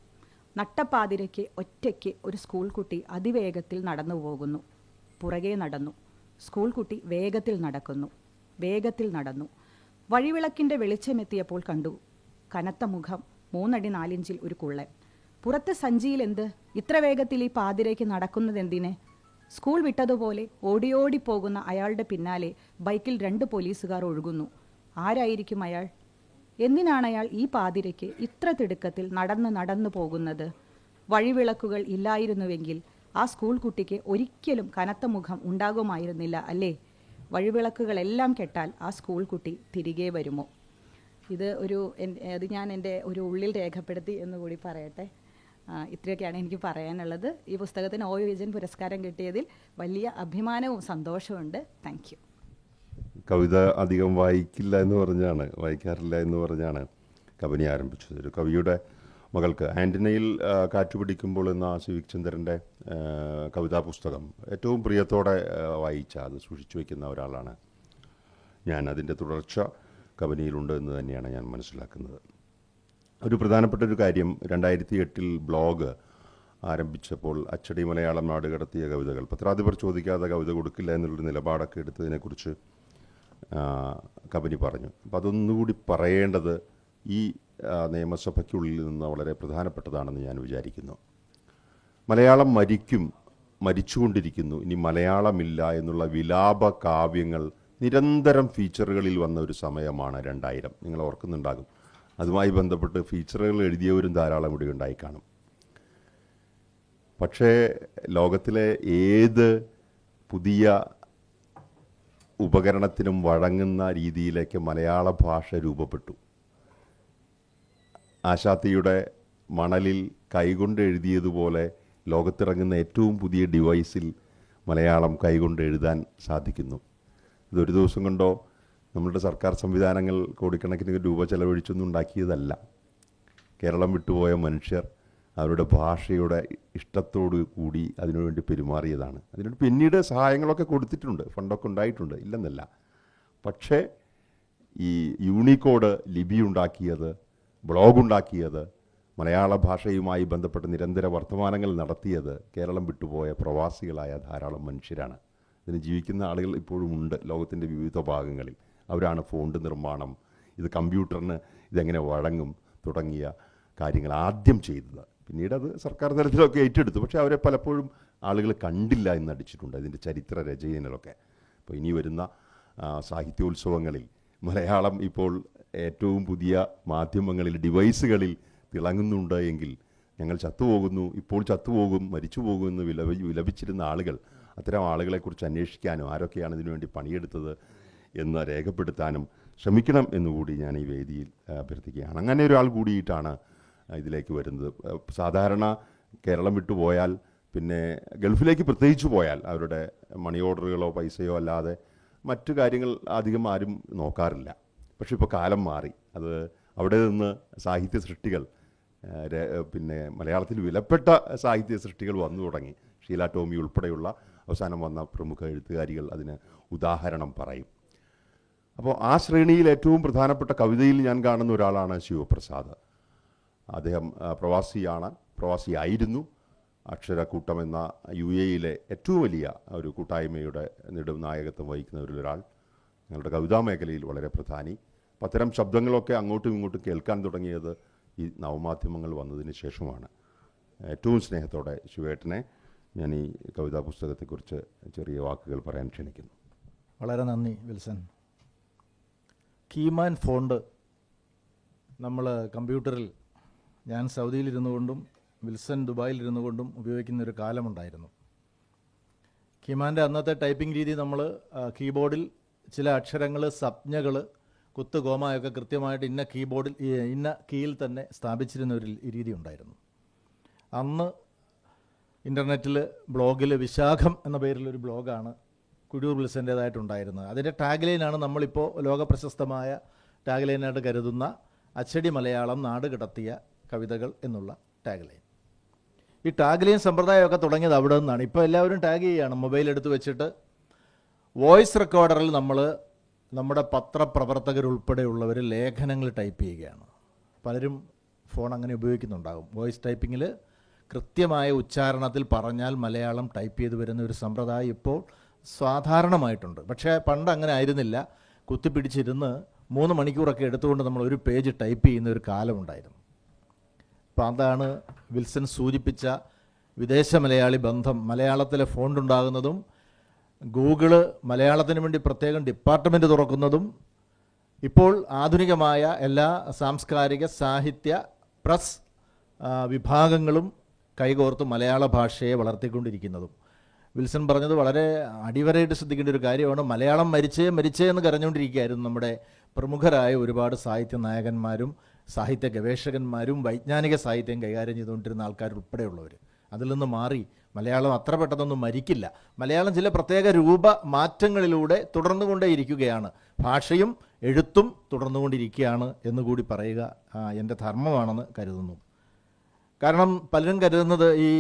നട്ടപ്പാതിരയ്ക്ക് ഒറ്റയ്ക്ക് ഒരു സ്കൂൾ കുട്ടി അതിവേഗത്തിൽ നടന്നു പോകുന്നു. പുറകെ നടന്നു. സ്കൂൾ കുട്ടി വേഗത്തിൽ നടന്നു. വഴിവിളക്കിൻ്റെ വെളിച്ചമെത്തിയപ്പോൾ കണ്ടു. കനത്ത മുഖം, 3 അടി 4 ഇഞ്ചിൽ ഒരു കുള്ളൻ. പുറത്തെ സഞ്ചിയിൽ എന്ത്? ഇത്ര വേഗത്തിൽ ഈ പാതിരയ്ക്ക് നടക്കുന്നത് എന്തിനെ? സ്കൂൾ വിട്ടതുപോലെ ഓടിയോടി പോകുന്ന അയാളുടെ പിന്നാലെ ബൈക്കിൽ 2 പോലീസുകാർ ഒഴുകുന്നു. ആരായിരിക്കും അയാൾ? എന്തിനാണ് അയാൾ ഈ പാതിരയ്ക്ക് ഇത്ര തിടുക്കത്തിൽ നടന്നു പോകുന്നത്? വഴിവിളക്കുകൾ ഇല്ലായിരുന്നുവെങ്കിൽ ആ സ്കൂൾ കുട്ടിക്ക് ഒരിക്കലും കനത്ത മുഖം ഉണ്ടാകുമായിരുന്നില്ല അല്ലേ? വഴിവിളക്കുകളെല്ലാം കെട്ടാൽ ആ സ്കൂൾ കുട്ടി തിരികെ വരുമോ? അത് ഞാൻ എൻ്റെ ഒരു ഉള്ളിൽ രേഖപ്പെടുത്തി എന്നുകൂടി പറയട്ടെ. ഇത്രയൊക്കെയാണ് എനിക്ക് പറയാനുള്ളത്. ഈ പുസ്തകത്തിന് ഒ വിജയൻ പുരസ്കാരം കിട്ടിയതിൽ വലിയ അഭിമാനവും സന്തോഷവുമുണ്ട്. Thank you. കവിത അധികം വായിക്കാറില്ല എന്ന് പറഞ്ഞാണ് കബനി ആരംഭിച്ചത്. ഒരു കവിയുടെ മകൾക്ക് ആൻ്റണിയിൽ കാറ്റുപിടിക്കുമ്പോൾ എന്ന സിവിക് ചന്ദ്രൻ്റെ കവിതാ പുസ്തകം ഏറ്റവും പ്രിയത്തോടെ അത് സൂക്ഷിച്ചു വയ്ക്കുന്ന ഒരാളാണ് ഞാൻ. അതിൻ്റെ തുടർച്ച കബനിയിലുണ്ട് എന്ന് തന്നെയാണ് ഞാൻ മനസ്സിലാക്കുന്നത്. ഒരു പ്രധാനപ്പെട്ട ഒരു കാര്യം, 2008 ബ്ലോഗ് ആരംഭിച്ചപ്പോൾ അച്ചടി മലയാളം നാട് കടത്തിയ കവിതകൾ, പത്രാധിപർ ചോദിക്കാതെ കവിത കൊടുക്കില്ല എന്നുള്ളൊരു നിലപാടൊക്കെ എടുത്തതിനെക്കുറിച്ച് കബനി പറഞ്ഞു. അപ്പോൾ അതൊന്നുകൂടി പറയേണ്ടത് ഈ നിയമസഭയ്ക്കുള്ളിൽ നിന്ന് വളരെ പ്രധാനപ്പെട്ടതാണെന്ന് ഞാൻ വിചാരിക്കുന്നു. മലയാളം മരിച്ചുകൊണ്ടിരിക്കുന്നു, ഇനി മലയാളമില്ല എന്നുള്ള വിലാപ കാവ്യങ്ങൾ നിരന്തരം ഫീച്ചറുകളിൽ വന്ന ഒരു സമയമാണ് 2000. നിങ്ങൾ ഓർക്കുന്നുണ്ടാകും. അതുമായി ബന്ധപ്പെട്ട് ഫീച്ചറുകൾ എഴുതിയവരും ധാരാളം ഇവിടെ ഉണ്ടായി കാണും. പക്ഷേ ലോകത്തിലെ ഏത് പുതിയ ഉപകരണത്തിനും വഴങ്ങുന്ന രീതിയിലേക്ക് മലയാള ഭാഷ രൂപപ്പെട്ടു. ആശാത്തിയുടെ മണലിൽ കൈകൊണ്ട് എഴുതിയതുപോലെ ലോകത്തിറങ്ങുന്ന ഏറ്റവും പുതിയ ഡിവൈസിൽ മലയാളം കൈകൊണ്ട് എഴുതാൻ സാധിക്കുന്നു. ഇതൊരു ദിവസം കൊണ്ടോ നമ്മളുടെ സർക്കാർ സംവിധാനങ്ങൾ കോടിക്കണക്കിന് രൂപ ചെലവഴിച്ചൊന്നും ഉണ്ടാക്കിയതല്ല. കേരളം വിട്ടുപോയ മനുഷ്യർ അവരുടെ ഭാഷയുടെ ഇഷ്ടത്തോടു കൂടി അതിനുവേണ്ടി പെരുമാറിയതാണ്. അതിനോട് പിന്നീട് സഹായങ്ങളൊക്കെ കൊടുത്തിട്ടുണ്ട്, ഫണ്ടൊക്കെ ഉണ്ടായിട്ടുണ്ട്, ഇല്ലെന്നല്ല. പക്ഷേ ഈ യൂണിക്കോഡ് ലിപി ഉണ്ടാക്കിയത്, ബ്ലോഗ് ഉണ്ടാക്കിയത്, മലയാള ഭാഷയുമായി ബന്ധപ്പെട്ട് നിരന്തര വർത്തമാനങ്ങൾ നടത്തിയത് കേരളം വിട്ടുപോയ പ്രവാസികളായ ധാരാളം മനുഷ്യരാണ്. ഇതിന് ജീവിക്കുന്ന ആളുകൾ ഇപ്പോഴും ഉണ്ട് ലോകത്തിൻ്റെ വിവിധ ഭാഗങ്ങളിൽ. അവരാണ് ഫോണ്ട് നിർമ്മാണം, ഇത് കമ്പ്യൂട്ടറിന് ഇതെങ്ങനെ വഴങ്ങും തുടങ്ങിയ കാര്യങ്ങൾ ആദ്യം ചെയ്തത്. പിന്നീട് അത് സർക്കാർ തലത്തിലൊക്കെ ഏറ്റെടുത്തു. പക്ഷേ അവരെ പലപ്പോഴും ആളുകൾ കണ്ടില്ല എന്ന് അടിച്ചിട്ടുണ്ട് അതിൻ്റെ ചരിത്ര രചനയിലൊക്കെ. അപ്പോൾ ഇനി വരുന്ന സാഹിത്യോത്സവങ്ങളിൽ മലയാളം ഇപ്പോൾ ഏറ്റവും പുതിയ മാധ്യമങ്ങളിൽ, ഡിവൈസുകളിൽ തിളങ്ങുന്നുണ്ട് എങ്കിൽ ഞങ്ങൾ ചത്തുപോകുന്നു, ഇപ്പോൾ ചത്തുപോകും, മരിച്ചു പോകുമെന്ന് വിലപിച്ചിരുന്ന ആളുകൾ, അത്തരം ആളുകളെക്കുറിച്ച് അന്വേഷിക്കാനും ആരൊക്കെയാണ് ഇതിനുവേണ്ടി പണിയെടുത്തത് എന്ന് രേഖപ്പെടുത്താനും ശ്രമിക്കണം എന്നുകൂടി ഞാൻ ഈ വേദിയിൽ അഭ്യർത്ഥിക്കുകയാണ്. അങ്ങനെ ഒരാൾ കൂടിയിട്ടാണ് ഇതിലേക്ക് വരുന്നത്. സാധാരണ കേരളം വിട്ടുപോയാൽ, പിന്നെ ഗൾഫിലേക്ക് പ്രത്യേകിച്ച് പോയാൽ അവരുടെ മണി ഓർഡറുകളോ പൈസയോ അല്ലാതെ മറ്റു കാര്യങ്ങൾ അധികം ആരും നോക്കാറില്ല. പക്ഷേ ഇപ്പോൾ കാലം മാറി. അത് അവിടെ നിന്ന് സാഹിത്യ സൃഷ്ടികൾ, പിന്നെ മലയാളത്തിൽ വിലപ്പെട്ട സാഹിത്യ സൃഷ്ടികൾ വന്നു തുടങ്ങി. ഷീല ടോമി ഉൾപ്പെടെയുള്ള അവസാനം വന്ന പ്രമുഖ എഴുത്തുകാരികൾ അതിന് ഉദാഹരണം പറയും. അപ്പോൾ ആ ശ്രേണിയിൽ ഏറ്റവും പ്രധാനപ്പെട്ട കവിതയിൽ ഞാൻ കാണുന്ന ഒരാളാണ് ശിവപ്രസാദ്. അദ്ദേഹം പ്രവാസിയായിരുന്നു. അക്ഷരക്കൂട്ടം എന്ന UAE-യിലെ ഏറ്റവും വലിയ ഒരു കൂട്ടായ്മയുടെ നെടുനായകത്വം വഹിക്കുന്നവരിലൊരാൾ. ഞങ്ങളുടെ കവിതാ മേഖലയിൽ വളരെ പ്രധാനി. അപ്പം അത്തരം ശബ്ദങ്ങളൊക്കെ അങ്ങോട്ടും ഇങ്ങോട്ടും കേൾക്കാൻ തുടങ്ങിയത് ഈ നവമാധ്യമങ്ങൾ വന്നതിന് ശേഷമാണ്. ഏറ്റവും സ്നേഹത്തോടെ ശിവേട്ടനെ ഞാൻ ഈ കവിതാ പുസ്തകത്തെക്കുറിച്ച് ചെറിയ വാക്കുകൾ പറയാൻ ക്ഷണിക്കുന്നു. വളരെ നന്ദി വിൽസൺ. കീമാൻ ഫോണ്ട് നമ്മൾ കമ്പ്യൂട്ടറിൽ, ഞാൻ സൗദിയിലിരുന്നു കൊണ്ടും വിൽസൺ ദുബായിലിരുന്നു കൊണ്ടും ഉപയോഗിക്കുന്ന ഒരു കാലമുണ്ടായിരുന്നു. കീമാൻ്റെ അന്നത്തെ ടൈപ്പിംഗ് രീതി, നമ്മൾ കീബോർഡിൽ ചില അക്ഷരങ്ങൾ, സംജ്ഞകൾ, കുത്ത്, കോമയൊക്കെ കൃത്യമായിട്ട് ഇന്ന കീബോർഡിൽ ഇന്ന കീയിൽ തന്നെ സ്ഥാപിച്ചിരുന്ന ഒരു രീതി ഉണ്ടായിരുന്നു. അന്ന് ഇൻ്റർനെറ്റിൽ ബ്ലോഗിൽ വിശാഖം എന്ന പേരിലൊരു ബ്ലോഗാണ് കുഴൂർ വിൽസൻ്റേതായിട്ടുണ്ടായിരുന്നത്. അതിൻ്റെ ടാഗ് ലൈനാണ് നമ്മളിപ്പോൾ ലോകപ്രശസ്തമായ ടാഗ് ലൈനായിട്ട് കരുതുന്ന അച്ചടി മലയാളം നാട് കടത്തിയ കവിതകൾ എന്നുള്ള ടാഗ് ലൈൻ. ഈ ടാഗ് ലൈൻ സമ്പ്രദായമൊക്കെ തുടങ്ങിയത് അവിടെ നിന്നാണ്. ഇപ്പോൾ എല്ലാവരും ടാഗ് ചെയ്യുകയാണ്, മൊബൈൽ എടുത്ത് വെച്ചിട്ട്. വോയിസ് റെക്കോർഡറിൽ നമ്മൾ നമ്മുടെ പത്രപ്രവർത്തകരുൾപ്പെടെയുള്ളവർ ലേഖനങ്ങൾ ടൈപ്പ് ചെയ്യുകയാണ്. പലരും ഫോൺ അങ്ങനെ ഉപയോഗിക്കുന്നുണ്ടാകും. വോയിസ് ടൈപ്പിങ്ങിൽ കൃത്യമായ ഉച്ചാരണത്തിൽ പറഞ്ഞാൽ മലയാളം ടൈപ്പ് ചെയ്ത് വരുന്ന ഒരു സമ്പ്രദായം ഇപ്പോൾ സാധാരണമായിട്ടുണ്ട്. പക്ഷേ പണ്ട് അങ്ങനെ ആയിരുന്നില്ല. കുത്തിപ്പിടിച്ചിരുന്ന് 3 മണിക്കൂറൊക്കെ എടുത്തുകൊണ്ട് നമ്മൾ ഒരു പേജ് ടൈപ്പ് ചെയ്യുന്ന ഒരു കാലമുണ്ടായിരുന്നു. അപ്പം അതാണ് വിൽസൺ സൂചിപ്പിച്ച വിദേശ മലയാളി ബന്ധം. മലയാളത്തിലെ ഫോണ്ട് ഉണ്ടാകുന്നതും ഗൂഗിള് മലയാളത്തിന് വേണ്ടി പ്രത്യേകം ഡിപ്പാർട്ട്മെൻറ്റ് തുറക്കുന്നതും ഇപ്പോൾ ആധുനികമായ എല്ലാ സാംസ്കാരിക സാഹിത്യ പ്രസ് വിഭാഗങ്ങളും കൈകോർത്ത് മലയാള ഭാഷയെ വളർത്തിക്കൊണ്ടിരിക്കുന്നതും. വിൽസൺ പറഞ്ഞത് വളരെ അടിവരയിട്ട് ശ്രദ്ധിക്കേണ്ട ഒരു കാര്യമാണ്. മലയാളം മരിച്ചേ എന്ന് കരഞ്ഞുകൊണ്ടിരിക്കുകയായിരുന്നു നമ്മുടെ പ്രമുഖരായ ഒരുപാട് സാഹിത്യ നായകന്മാരും സാഹിത്യ ഗവേഷകന്മാരും വൈജ്ഞാനിക സാഹിത്യം കൈകാര്യം ചെയ്തുകൊണ്ടിരുന്ന ആൾക്കാരുൾപ്പെടെയുള്ളവർ. അതിൽ നിന്ന് മാറി മലയാളം അത്ര പെട്ടെന്നൊന്നും മരിക്കില്ല. മലയാളം ചില പ്രത്യേക രൂപ മാറ്റങ്ങളിലൂടെ തുടർന്നുകൊണ്ടേയിരിക്കുകയാണ്. ഭാഷയും എഴുത്തും തുടർന്നുകൊണ്ടിരിക്കുകയാണ് എന്നുകൂടി പറയുക എൻ്റെ ധർമ്മമാണെന്ന് കരുതുന്നു. കാരണം പലരും കരുതുന്നത് ഈ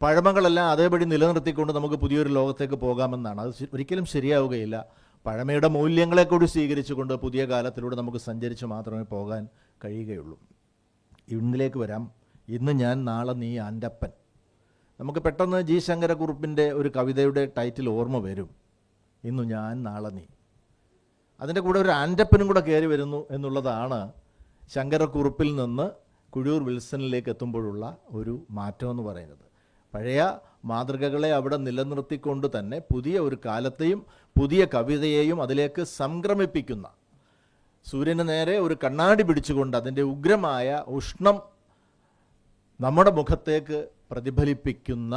പഴമകളെല്ലാം അതേപടി നിലനിർത്തിക്കൊണ്ട് നമുക്ക് പുതിയൊരു ലോകത്തേക്ക് പോകാമെന്നാണ്. അത് ഒരിക്കലും ശരിയാവുകയില്ല. പഴമയുടെ മൂല്യങ്ങളെ കൂടി സ്വീകരിച്ചുകൊണ്ട് പുതിയ കാലത്തിലൂടെ നമുക്ക് സഞ്ചരിച്ച് മാത്രമേ പോകാൻ കഴിയുകയുള്ളൂ. ഇന്നിലേക്ക് വരാം. ഇന്ന് ഞാൻ നാളെ നീ ആൻ്റപ്പൻ. നമുക്ക് പെട്ടെന്ന് ജി ശങ്കരക്കുറുപ്പിൻ്റെ ഒരു കവിതയുടെ ടൈറ്റിൽ ഓർമ്മ വരും, ഇന്നു ഞാൻ നാളെ നീ. അതിൻ്റെ കൂടെ ഒരു ആൻ്റപ്പനും കൂടെ കയറി വരുന്നു എന്നുള്ളതാണ് ശങ്കരക്കുറുപ്പിൽ നിന്ന് കുഴൂർ വിൽസണിലേക്ക് എത്തുമ്പോഴുള്ള ഒരു മാറ്റം എന്ന് പറയുന്നത്. പഴയ മാതൃകകളെ അവിടെ നിലനിർത്തിക്കൊണ്ട് തന്നെ പുതിയ ഒരു കാലത്തെയും പുതിയ കവിതയെയും അതിലേക്ക് സംക്രമിപ്പിക്കുന്ന, സൂര്യന് നേരെ ഒരു കണ്ണാടി പിടിച്ചുകൊണ്ട് അതിൻ്റെ ഉഗ്രമായ ഉഷ്ണം നമ്മുടെ മുഖത്തേക്ക് പ്രതിഫലിപ്പിക്കുന്ന,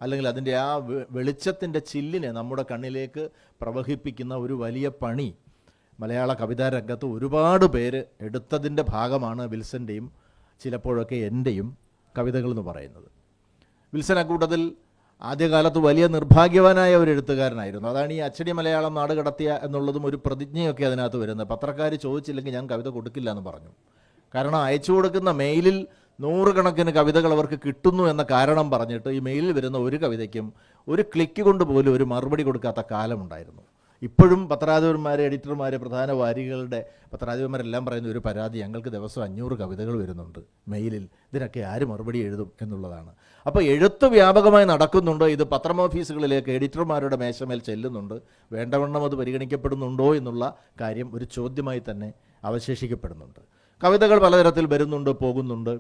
അല്ലെങ്കിൽ അതിൻ്റെ ആ വെളിച്ചത്തിൻ്റെ ചില്ലിനെ നമ്മുടെ കണ്ണിലേക്ക് പ്രവഹിപ്പിക്കുന്ന ഒരു വലിയ പണി മലയാള കവിതാ രംഗത്ത് ഒരുപാട് പേര് എടുത്തതിൻ്റെ ഭാഗമാണ് വിൽസൻ്റെയും ചിലപ്പോഴൊക്കെ എൻ്റെയും കവിതകൾ എന്ന് പറയുന്നത്. വിൽസൺ അക്കൂട്ടത്തിൽ ആദ്യകാലത്ത് വലിയ നിർഭാഗ്യവാനായ ഒരു എഴുത്തുകാരനായിരുന്നു. അതാണ് ഈ അച്ചടി മലയാളം നാട് കടത്തിയ എന്നുള്ളതും ഒരു പ്രതിജ്ഞയൊക്കെ അതിനകത്ത് വരുന്നത്. പത്രക്കാർ ചോദിച്ചില്ലെങ്കിൽ ഞാൻ കവിത കൊടുക്കില്ല എന്ന് പറഞ്ഞു. കാരണം അയച്ചു കൊടുക്കുന്ന മെയിലിൽ 100 കണക്കിന് കവിതകൾ അവർക്ക് കിട്ടുന്നു എന്ന കാരണം പറഞ്ഞിട്ട് ഈ മെയിലിൽ വരുന്ന ഒരു കവിതയ്ക്കും ഒരു ക്ലിക്ക് കൊണ്ട് പോലും ഒരു മറുപടി കൊടുക്കാത്ത കാലമുണ്ടായിരുന്നു. ഇപ്പോഴും പത്രാധിപന്മാർ, എഡിറ്റർമാർ, പ്രധാന വാരികകളുടെ പത്രാധിപന്മാരെല്ലാം പറയുന്ന ഒരു പരാതി, ഞങ്ങൾക്ക് ദിവസം 500 കവിതകൾ വരുന്നുണ്ട് മെയിലിൽ, ഇതിനൊക്കെ ആര് മറുപടി എഴുതും എന്നുള്ളതാണ്. അപ്പോൾ എഴുത്ത് വ്യാപകമായി നടക്കുന്നുണ്ട്. ഇത് പത്രമോഫീസുകളിലേക്ക് എഡിറ്റർമാരുടെ മേശമേൽ ചെല്ലുന്നുണ്ട്. വേണ്ടവണ്ണം അത് പരിഗണിക്കപ്പെടുന്നുണ്ടോ എന്നുള്ള കാര്യം ഒരു ചോദ്യമായി തന്നെ അവശേഷിക്കപ്പെടുന്നുണ്ട്. കവിതകൾ പലതരത്തിൽ വരുന്നുണ്ട്, പോകുന്നുണ്ട്.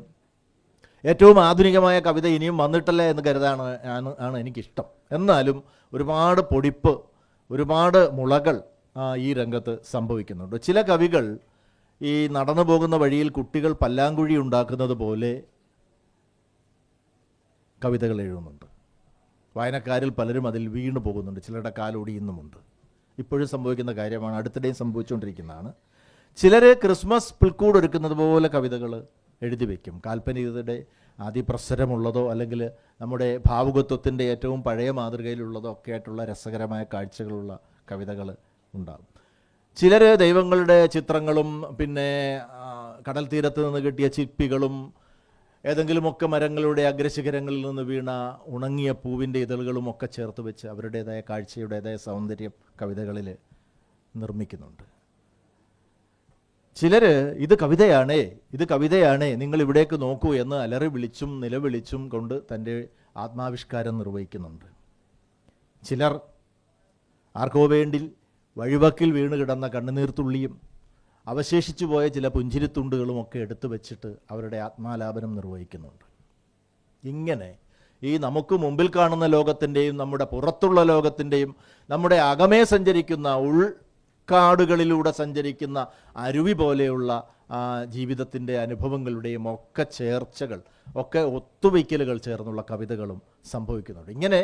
ഏറ്റവും ആധുനികമായ കവിത ഇനിയും വന്നിട്ടല്ലേ എന്ന് കരുതാണ് എനിക്കിഷ്ടം. എന്നാലും ഒരുപാട് പൊടിപ്പ്, ഒരുപാട് മുളകൾ ഈ രംഗത്ത് സംഭവിക്കുന്നുണ്ട്. ചില കവികൾ ഈ നടന്നു പോകുന്ന വഴിയിൽ കുട്ടികൾ പല്ലാങ്കുഴി ഉണ്ടാക്കുന്നത് പോലെ കവിതകൾ എഴുതുന്നുണ്ട്. വായനക്കാരിൽ പലരും അതിൽ വീണു പോകുന്നുണ്ട്. ചിലരുടെ കാലൊടിയുന്നുമുണ്ട്. ഇപ്പോഴും സംഭവിക്കുന്ന കാര്യമാണ്, അടുത്തിടെയും സംഭവിച്ചുകൊണ്ടിരിക്കുന്നതാണ്. ചിലർ ക്രിസ്മസ് പുൽക്കൂട് ഒരുക്കുന്നത് പോലെ കവിതകൾ എഴുതി വയ്ക്കും. കാൽപ്പനികതയുടെ അതിപ്രസരമുള്ളതോ അല്ലെങ്കിൽ നമ്മുടെ ഭാവുകത്വത്തിൻ്റെ ഏറ്റവും പഴയ മാതൃകയിലുള്ളതോ ഒക്കെ ആയിട്ടുള്ള രസകരമായ കാഴ്ചകളുള്ള കവിതകൾ ഉണ്ടാകും. ചിലർ ദൈവങ്ങളുടെ ചിത്രങ്ങളും പിന്നെ കടൽ തീരത്ത് നിന്ന് കിട്ടിയ ചിപ്പികളും ഏതെങ്കിലുമൊക്കെ മരങ്ങളുടെ അഗ്രശിഖരങ്ങളിൽ നിന്ന് വീണ ഉണങ്ങിയ പൂവിൻ്റെ ഇതളുകളും ഒക്കെ ചേർത്ത് വെച്ച് അവരുടേതായ കാഴ്ചയുടേതായ സൗന്ദര്യം കവിതകളിൽ നിർമ്മിക്കുന്നുണ്ട്. ചിലർ ഇത് കവിതയാണേ നിങ്ങൾ ഇവിടേക്ക് നോക്കൂ എന്ന് അലറി വിളിച്ചും നിലവിളിച്ചും കൊണ്ട് തൻ്റെ ആത്മാവിഷ്കാരം നിർവഹിക്കുന്നുണ്ട്. ചിലർ ആർക്കോ വേണ്ടി വഴിവക്കിൽ വീണ് കിടന്ന കണ്ണുനീർത്തുള്ളിയും അവശേഷിച്ചു പോയ ചില പുഞ്ചിരിത്തുണ്ടുകളും ഒക്കെ എടുത്തു വച്ചിട്ട് അവരുടെ ആത്മാലാപനം നിർവഹിക്കുന്നുണ്ട്. ഇങ്ങനെ ഈ നമുക്ക് മുമ്പിൽ കാണുന്ന ലോകത്തിൻ്റെയും നമ്മുടെ പുറത്തുള്ള ലോകത്തിൻ്റെയും നമ്മുടെ അകമേ സഞ്ചരിക്കുന്ന കാടുകളിലൂടെ സഞ്ചരിക്കുന്ന അരുവി പോലെയുള്ള ജീവിതത്തിൻ്റെ അനുഭവങ്ങളുടെയും ഒക്കെ ചേർച്ചകൾ, ഒക്കെ ഒത്തുവയ്ക്കലുകൾ ചേർന്നുള്ള കവിതകളും സംഭവിക്കുന്നുണ്ട്. ഇങ്ങനെ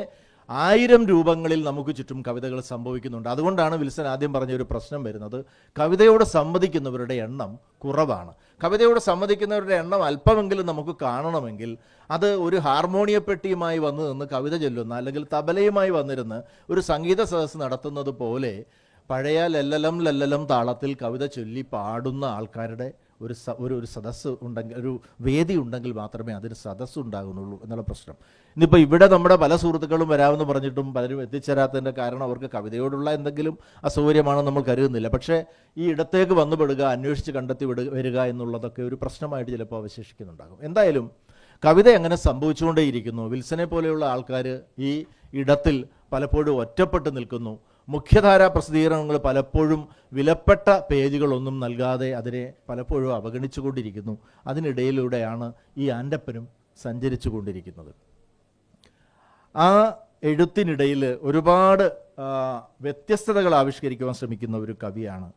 1000 രൂപങ്ങളിൽ നമുക്ക് ചുറ്റും കവിതകൾ സംഭവിക്കുന്നുണ്ട്. അതുകൊണ്ടാണ് വിൽസൺ ആദ്യം പറഞ്ഞ ഒരു പ്രശ്നം വരുന്നത്, കവിതയോട് സംവദിക്കുന്നവരുടെ എണ്ണം കുറവാണ്. കവിതയോട് സംവദിക്കുന്നവരുടെ എണ്ണം അല്പമെങ്കിലും നമുക്ക് കാണണമെങ്കിൽ അത് ഒരു ഹാർമോണിയപ്പെട്ടിയുമായി വന്നു നിന്ന് കവിത ചൊല്ലുന്ന, അല്ലെങ്കിൽ തബലയുമായി വന്നിരുന്ന് ഒരു സംഗീത സദസ്സ് നടത്തുന്നത് പോലെ പഴയ ലല്ലലം താളത്തിൽ കവിത ചൊല്ലി പാടുന്ന ആൾക്കാരുടെ ഒരു സദസ്സ് ഉണ്ടെങ്കിൽ, ഒരു വേദി ഉണ്ടെങ്കിൽ മാത്രമേ അതിന് സദസ്സ് ഉണ്ടാകുന്നുള്ളൂ എന്നുള്ള പ്രശ്നം. ഇന്നിപ്പോൾ ഇവിടെ നമ്മുടെ പല സുഹൃത്തുക്കളും വരാമെന്ന് പറഞ്ഞിട്ടും പലരും എത്തിച്ചേരാത്തതിൻ്റെ കാരണം അവർക്ക് കവിതയോടുള്ള എന്തെങ്കിലും അസൗകര്യമാണെന്ന് നമ്മൾ കരുതുന്നില്ല. പക്ഷേ ഈ ഇടത്തേക്ക് വന്നുപെടുക, അന്വേഷിച്ച് കണ്ടെത്തി വരിക എന്നുള്ളതൊക്കെ ഒരു പ്രശ്നമായിട്ട് ചിലപ്പോൾ അവശേഷിക്കുന്നുണ്ടാകും. എന്തായാലും കവിത എങ്ങനെ സംഭവിച്ചുകൊണ്ടേയിരിക്കുന്നു. വിൽസനെ പോലെയുള്ള ആൾക്കാർ ഈ ഇടത്തിൽ പലപ്പോഴും ഒറ്റപ്പെട്ട് നിൽക്കുന്നു. മുഖ്യധാരാ പ്രസിദ്ധീകരണങ്ങൾ പലപ്പോഴും വിലപ്പെട്ട പേജുകളൊന്നും നൽകാതെ അതിനെ പലപ്പോഴും അവഗണിച്ചുകൊണ്ടിരിക്കുന്നു. അതിനിടയിലൂടെയാണ് ഈ ആൻ്റപ്പനും സഞ്ചരിച്ചു കൊണ്ടിരിക്കുന്നത്. ആ എഴുത്തിനിടയിൽ ഒരുപാട് വ്യത്യസ്തതകൾ ആവിഷ്കരിക്കുവാൻ ശ്രമിക്കുന്ന ഒരു കവിയാണ്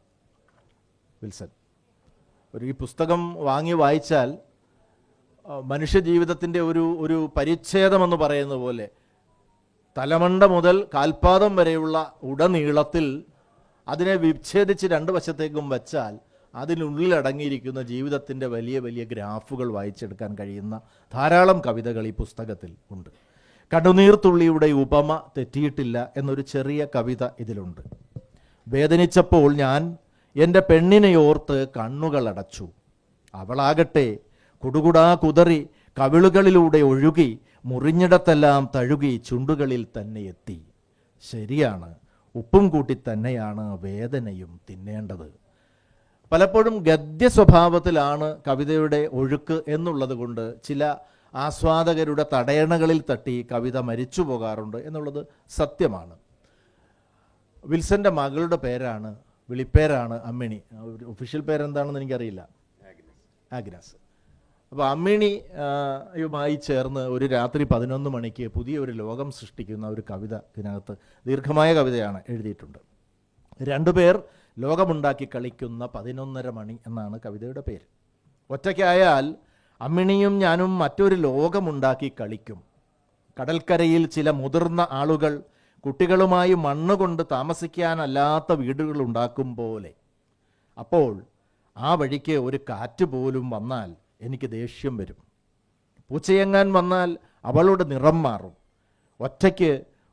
വിൽസൺ. ഈ പുസ്തകം വാങ്ങി വായിച്ചാൽ മനുഷ്യജീവിതത്തിൻ്റെ ഒരു പരിച്ഛേദമെന്ന് പറയുന്ന പോലെ തലമണ്ട മുതൽ കാൽപാദം വരെയുള്ള ഉടനീളത്തിൽ അതിനെ വിച്ഛേദിച്ച് രണ്ട് വശത്തേക്കും വച്ചാൽ അതിനുള്ളിൽ അടങ്ങിയിരിക്കുന്ന ജീവിതത്തിൻ്റെ വലിയ വലിയ ഗ്രാഫുകൾ വായിച്ചെടുക്കാൻ കഴിയുന്ന ധാരാളം കവിതകൾ ഈ പുസ്തകത്തിൽ ഉണ്ട്. കടുനീർത്തുള്ളിയുടെ ഉപമ തെറ്റിയിട്ടില്ല എന്നൊരു ചെറിയ കവിത ഇതിലുണ്ട്. വേദനിച്ചപ്പോൾ ഞാൻ എൻ്റെ പെണ്ണിനെ ഓർത്ത് കണ്ണുകളടച്ചു. അവളാകട്ടെ കുടുകുടാ കുതറി കവിളുകളിലൂടെ ഒഴുകി മുറിഞ്ഞിടത്തെല്ലാം തഴുകി ചുണ്ടുകളിൽ തന്നെ എത്തി. ശരിയാണ്, ഉപ്പും കൂട്ടി തന്നെയാണ് വേദനയും തിന്നേണ്ടത്. പലപ്പോഴും ഗദ്യ സ്വഭാവത്തിലാണ് കവിതയുടെ ഒഴുക്ക് എന്നുള്ളത് കൊണ്ട് ചില ആസ്വാദകരുടെ തടയണകളിൽ തട്ടി കവിത മരിച്ചു പോകാറുണ്ട് എന്നുള്ളത് സത്യമാണ്. വിൽസൻ്റെ മകളുടെ പേരാണ്, വിളിപ്പേരാണ് അമ്മിണി. ഒഫീഷ്യൽ പേരെന്താണെന്ന് എനിക്കറിയില്ല. ആഗ്നസ്. അപ്പോൾ അമ്മിണിയുമായി ചേർന്ന് ഒരു രാത്രി 11 മണിക്ക് പുതിയൊരു ലോകം സൃഷ്ടിക്കുന്ന ഒരു കവിത ഇതിനകത്ത് ദീർഘമായ കവിതയാണ് എഴുതിയിട്ടുണ്ട്. രണ്ടുപേർ ലോകമുണ്ടാക്കി കളിക്കുന്ന 11:30 മണി എന്നാണ് കവിതയുടെ പേര്. ഒറ്റയ്ക്കായാൽ അമ്മിണിയും ഞാനും മറ്റൊരു ലോകമുണ്ടാക്കി കളിക്കും. കടൽക്കരയിൽ ചില മുതിർന്ന ആളുകൾ കുട്ടികളുമായി മണ്ണുകൊണ്ട് താമസിക്കാനല്ലാത്ത വീടുകൾ ഉണ്ടാക്കും പോലെ. അപ്പോൾ ആ വഴിക്ക് ഒരു കാറ്റ് പോലും വന്നാൽ എനിക്ക് ദേഷ്യം വരും. പൂച്ചയെങ്ങാൻ വന്നാൽ അവളുടെ നിറം മാറും.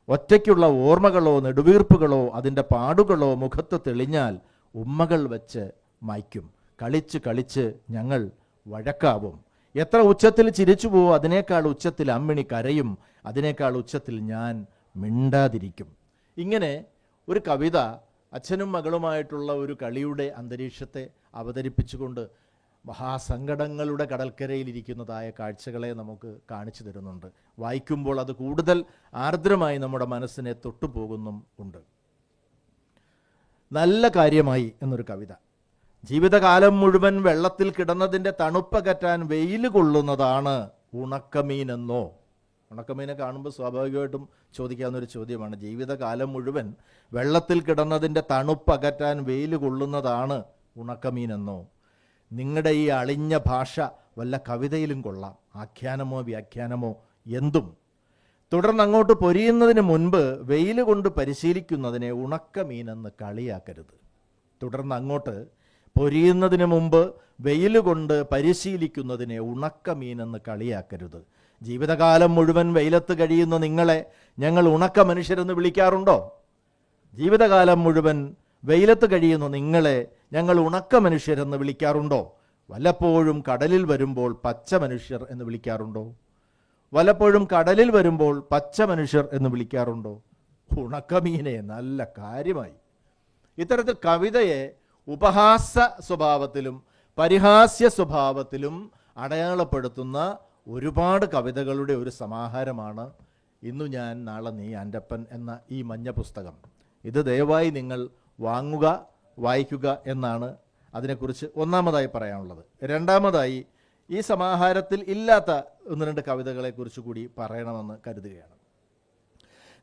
ഒറ്റയ്ക്കുള്ള ഓർമ്മകളോ നെടുവീർപ്പുകളോ അതിൻ്റെ പാടുകളോ മുഖത്ത് തെളിഞ്ഞാൽ ഉമ്മകൾ വെച്ച് മായ്ക്കും. കളിച്ച് ഞങ്ങൾ വഴക്കാവും. എത്ര ഉച്ചത്തിൽ ചിരിച്ചു പോവോ അതിനേക്കാൾ ഉച്ചത്തിൽ അമ്മിണി കരയും. അതിനേക്കാൾ ഉച്ചത്തിൽ ഞാൻ മിണ്ടാതിരിക്കും. ഇങ്ങനെ ഒരു കവിത അച്ഛനും മകളുമായിട്ടുള്ള ഒരു കളിയുടെ അന്തരീക്ഷത്തെ അവതരിപ്പിച്ചുകൊണ്ട് മഹാസങ്കടങ്ങളുടെ കടൽക്കരയിലിരിക്കുന്നതായ കാഴ്ചകളെ നമുക്ക് കാണിച്ചു തരുന്നുണ്ട്. വായിക്കുമ്പോൾ അത് കൂടുതൽ ആർദ്രമായി നമ്മുടെ മനസ്സിനെ തൊട്ടുപോകുന്നും ഉണ്ട്. നല്ല കാര്യമായി എന്നൊരു കവിത. ജീവിതകാലം മുഴുവൻ വെള്ളത്തിൽ കിടന്നതിൻ്റെ തണുപ്പകറ്റാൻ വെയിൽ കൊള്ളുന്നതാണ് ഉണക്കമീനെന്നോ? ഉണക്കമീനെ കാണുമ്പോൾ സ്വാഭാവികമായിട്ടും ചോദിക്കാവുന്നൊരു ചോദ്യമാണ്. ജീവിതകാലം മുഴുവൻ വെള്ളത്തിൽ കിടന്നതിൻ്റെ തണുപ്പകറ്റാൻ വെയിൽ കൊള്ളുന്നതാണ് ഉണക്കമീനെന്നോ? നിങ്ങളുടെ ഈ അളിഞ്ഞ ഭാഷ വല്ല കവിതയിലും കൊള്ളാം, ആഖ്യാനമോ വ്യാഖ്യാനമോ എന്തും. തുടർന്ന് അങ്ങോട്ട് പൊരിയുന്നതിന് മുൻപ് വെയിൽ കൊണ്ട് പരിശീലിക്കുന്നതിനെ ഉണക്കമീനെന്ന് കളിയാക്കരുത്. തുടർന്ന് അങ്ങോട്ട് പൊരിയുന്നതിന് മുമ്പ് വെയിൽ കൊണ്ട് പരിശീലിക്കുന്നതിനെ ഉണക്കമീനെന്ന് കളിയാക്കരുത്. ജീവിതകാലം മുഴുവൻ വെയിലത്ത് കഴിയുന്ന നിങ്ങളെ ഞങ്ങൾ ഉണക്ക മനുഷ്യരെന്ന് വിളിക്കാറുണ്ടോ? ജീവിതകാലം മുഴുവൻ വെയിലത്ത് കഴിയുന്ന നിങ്ങളെ ഞങ്ങൾ ഉണക്ക മനുഷ്യരെന്ന് വിളിക്കാറുണ്ടോ? വല്ലപ്പോഴും കടലിൽ വരുമ്പോൾ പച്ച മനുഷ്യർ എന്ന് വിളിക്കാറുണ്ടോ? വല്ലപ്പോഴും കടലിൽ വരുമ്പോൾ പച്ച മനുഷ്യർ എന്ന് വിളിക്കാറുണ്ടോ? ഉണക്കമീനെ നല്ല കാര്യമായി. ഇത്തരത്തിൽ കവിതയെ ഉപഹാസ സ്വഭാവത്തിലും പരിഹാസ്യ സ്വഭാവത്തിലും അടയാളപ്പെടുത്തുന്ന ഒരുപാട് കവിതകളുടെ ഒരു സമാഹാരമാണ് ഇന്നു ഞാൻ നാളെ നീ ആൻ്റപ്പൻ എന്ന ഈ മഞ്ഞ പുസ്തകം. ഇത് ദയവായി നിങ്ങൾ വാങ്ങുക, വായിക്കുക എന്നാണ് അതിനെക്കുറിച്ച് ഒന്നാമതായി പറയാനുള്ളത്. രണ്ടാമതായി ഈ സമാഹാരത്തിൽ ഇല്ലാത്ത 1-2 കവിതകളെക്കുറിച്ച് കൂടി പറയണമെന്ന് കരുതുകയാണ്.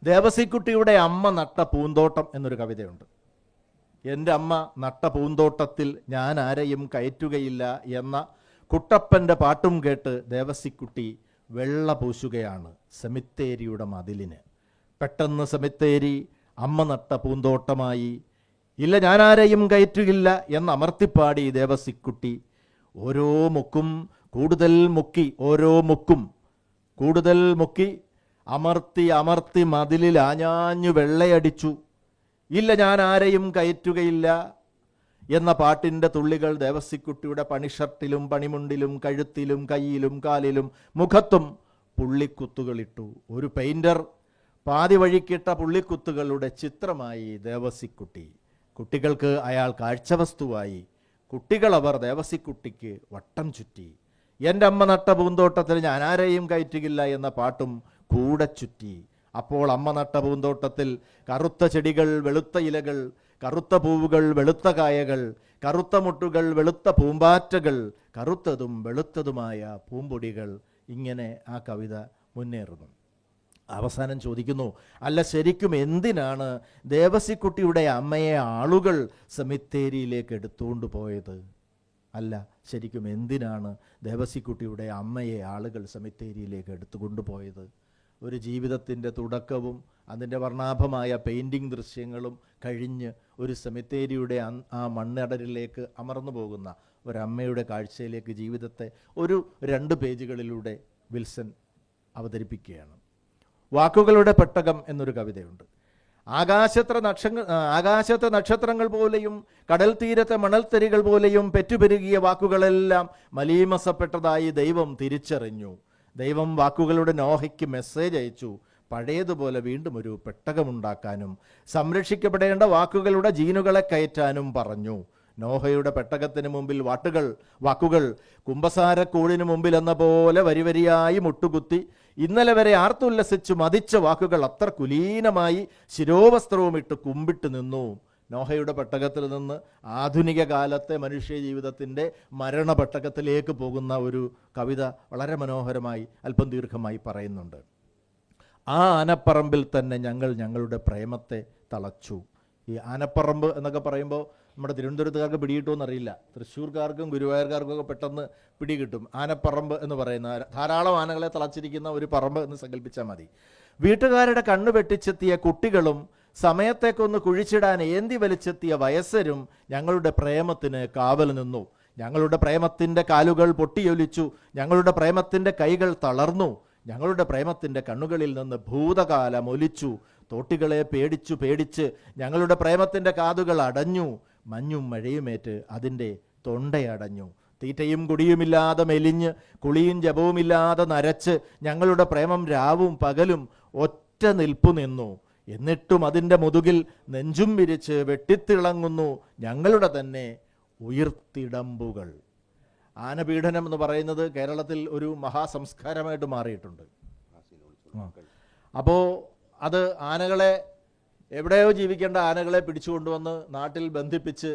ദേവസിക്കുട്ടിയുടെ അമ്മ നട്ട പൂന്തോട്ടം എന്നൊരു കവിതയുണ്ട്. എൻ്റെ അമ്മ നട്ട പൂന്തോട്ടത്തിൽ ഞാൻ ആരെയും കയറ്റുകയില്ല എന്ന കുട്ടപ്പൻ്റെ പാട്ടും കേട്ട് ദേവസിക്കുട്ടി വെള്ള പൂശുകയാണ് സെമിത്തേരിയുടെ മതിലിന്. പെട്ടെന്ന് സെമിത്തേരി അമ്മ നട്ട പൂന്തോട്ടമായി. ഇല്ല, ഞാനാരെയും കയറ്റുകയില്ല എന്നമർത്തിപ്പാടി ദേവസിക്കുട്ടി. ഓരോ മുക്കും കൂടുതൽ മുക്കി, ഓരോ മുക്കും കൂടുതൽ മുക്കി, അമർത്തി മതിലിൽ ആഞ്ഞാഞ്ഞു വെള്ളയടിച്ചു. ഇല്ല, ഞാൻ ആരെയും കയറ്റുകയില്ല എന്ന പാട്ടിൻ്റെ തുള്ളികൾ ദേവസിക്കുട്ടിയുടെ പണിഷർട്ടിലും പണിമുണ്ടിലും കഴുത്തിലും കയ്യിലും കാലിലും മുഖത്തും പുള്ളിക്കുത്തുകളിട്ടു. ഒരു പെയിൻറ്റർ പാതി വഴിക്കിട്ട പുള്ളിക്കുത്തുകളുടെ ചിത്രമായി ദേവസിക്കുട്ടി. കുട്ടികൾക്ക് അയാൾ കാഴ്ചവസ്തുവായി. കുട്ടികളവർ ദേവസിക്കുട്ടിക്ക് വട്ടം ചുറ്റി. എൻ്റെ അമ്മ നട്ട പൂന്തോട്ടത്തിൽ ഞാനാരെയും കയറ്റുകില്ല എന്ന പാട്ടും കൂടെ ചുറ്റി. അപ്പോൾ അമ്മ നട്ട പൂന്തോട്ടത്തിൽ കറുത്ത ചെടികൾ, വെളുത്ത ഇലകൾ, കറുത്ത പൂവുകൾ, വെളുത്ത കായകൾ, കറുത്ത മുട്ടുകൾ, വെളുത്ത പൂമ്പാറ്റകൾ, കറുത്തതും വെളുത്തതുമായ പൂമ്പൊടികൾ. ഇങ്ങനെ ആ കവിത മുന്നേറുന്നു. അവസാനം ചോദിക്കുന്നു, അല്ല ശരിക്കും എന്തിനാണ് ദേവസിക്കുട്ടിയുടെ അമ്മയെ ആളുകൾ സെമിത്തേരിയിലേക്ക് എടുത്തുകൊണ്ട് പോയത്? അല്ല ശരിക്കും എന്തിനാണ് ദേവസിക്കുട്ടിയുടെ അമ്മയെ ആളുകൾ സെമിത്തേരിയിലേക്ക് എടുത്തുകൊണ്ട് പോയത്? ഒരു ജീവിതത്തിൻ്റെ തുടക്കവും അതിൻ്റെ വർണ്ണാഭമായ പെയിൻറ്റിങ് ദൃശ്യങ്ങളും കഴിഞ്ഞ് ഒരു സെമിത്തേരിയുടെ ആ മണ്ണടരിലേക്ക് അമർന്നു പോകുന്ന ഒരമ്മയുടെ കാഴ്ചയിലേക്ക് ജീവിതത്തെ ഒരു 2 പേജുകളിലൂടെ വിൽസൺ അവതരിപ്പിക്കുകയാണ്. വാക്കുകളുടെ പെട്ടകം എന്നൊരു കവിതയുണ്ട്. ആകാശത്തെ നക്ഷത്രങ്ങൾ പോലെയും കടൽ തീരത്തെ മണൽത്തരികൾ പോലെയും പെറ്റുപെരുകിയ വാക്കുകളെല്ലാം മലീമസപ്പെട്ടതായി ദൈവം തിരിച്ചറിഞ്ഞു. ദൈവം വാക്കുകളുടെ നോഹയ്ക്ക് മെസ്സേജ് അയച്ചു, പഴയതുപോലെ വീണ്ടും ഒരു പെട്ടകമുണ്ടാക്കാനും സംരക്ഷിക്കപ്പെടേണ്ട വാക്കുകളുടെ ജീനുകളെ കയറ്റാനും പറഞ്ഞു. നോഹയുടെ പെട്ടകത്തിന് മുമ്പിൽ വാക്കുകൾ കുമ്പസാരക്കൂടിന് മുമ്പിൽ എന്ന പോലെ വരിവരിയായി മുട്ടുകുത്തി. ഇന്നലെ വരെ ആർത്തുല്ലസിച്ചു മതിച്ച വാക്കുകൾ അത്ര കുലീനമായി ശിരോവസ്ത്രവുമിട്ട് കുമ്പിട്ട് നിന്നു. നോഹയുടെ പെട്ടകത്തിൽ നിന്ന് ആധുനിക കാലത്തെ മനുഷ്യ ജീവിതത്തിൻ്റെ മരണപെട്ടകത്തിലേക്ക് പോകുന്ന ഒരു കവിത വളരെ മനോഹരമായി അല്പം ദീർഘമായി പറയുന്നുണ്ട്. ആ ആനപ്പറമ്പിൽ തന്നെ ഞങ്ങളുടെ പ്രേമത്തെ തളച്ചു. ഈ ആനപ്പറമ്പ് എന്നൊക്കെ പറയുമ്പോൾ നമ്മുടെ തിരുവനന്തപുരത്തുകാർക്ക് പിടികിട്ടുമെന്നറിയില്ല. തൃശ്ശൂർക്കാർക്കും ഗുരുവായൂർക്കാർക്കും ഒക്കെ പെട്ടെന്ന് പിടികിട്ടും. ആനപ്പറമ്പ് എന്ന് പറയുന്ന ധാരാളം ആനകളെ തളച്ചിരിക്കുന്ന ഒരു പറമ്പ് എന്ന് സങ്കല്പിച്ചാൽ മതി. വീട്ടുകാരുടെ കണ്ണു വെട്ടിച്ചെത്തിയ കുട്ടികളും സമയത്തേക്കൊന്ന് കുഴിച്ചിടാൻ ഏന്തി വലിച്ചെത്തിയ വയസ്സരും ഞങ്ങളുടെ പ്രേമത്തിന് കാവൽ നിന്നു. ഞങ്ങളുടെ പ്രേമത്തിൻ്റെ കാലുകൾ പൊട്ടിയൊലിച്ചു. ഞങ്ങളുടെ പ്രേമത്തിൻ്റെ കൈകൾ തളർന്നു. ഞങ്ങളുടെ പ്രേമത്തിൻ്റെ കണ്ണുകളിൽ നിന്ന് ഭൂതകാലം ഒലിച്ചു. തോട്ടികളെ പേടിച്ച് ഞങ്ങളുടെ പ്രേമത്തിൻ്റെ കാതുകൾ അടഞ്ഞു. മഞ്ഞും മഴയുമേറ്റ് അതിൻ്റെ തൊണ്ടയടഞ്ഞു. തീറ്റയും കുടിയുമില്ലാതെ മെലിഞ്ഞ് കുളിയും ജപവുമില്ലാതെ നരച്ച് ഞങ്ങളുടെ പ്രേമം രാവും പകലും ഒറ്റ നിൽപ്പു നിന്നു. എന്നിട്ടും അതിൻ്റെ മുതുകിൽ നെഞ്ചും വിരിച്ച് വെട്ടിത്തിളങ്ങുന്നു ഞങ്ങളുടെ തന്നെ ഉയിർത്തിടമ്പുകൾ. ആനപീഡനം എന്ന് പറയുന്നത് കേരളത്തിൽ ഒരു മഹാസംസ്കാരമായിട്ട് മാറിയിട്ടുണ്ട്. അപ്പോൾ അത് ആനകളെ എവിടെയോ ജീവിക്കേണ്ട ആനകളെ പിടിച്ചുകൊണ്ടുവന്ന് നാട്ടിൽ ബന്ധിപ്പിച്ച്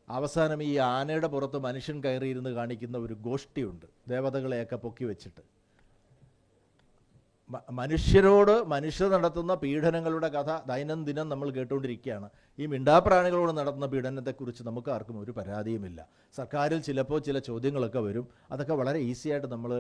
അവസാനം ഈ ആനയുടെ പുറത്ത് മനുഷ്യൻ കയറിയിരുന്ന് കാണിക്കുന്ന ഒരു ഗോഷ്ഠിയുണ്ട്, ദേവതകളെയൊക്കെ പൊക്കി വെച്ചിട്ട്. മനുഷ്യർ നടത്തുന്ന പീഡനങ്ങളുടെ കഥ ദൈനംദിനം നമ്മൾ കേട്ടുകൊണ്ടിരിക്കുകയാണ്. ഈ മിണ്ടാപ്രാണികളോട് നടത്തുന്ന പീഡനത്തെക്കുറിച്ച് നമുക്ക് ആർക്കും ഒരു പരാതിയുമില്ല. സർക്കാരിൽ ചിലപ്പോൾ ചില ചോദ്യങ്ങളൊക്കെ വരും. അതൊക്കെ വളരെ ഈസിയായിട്ട് നമ്മൾ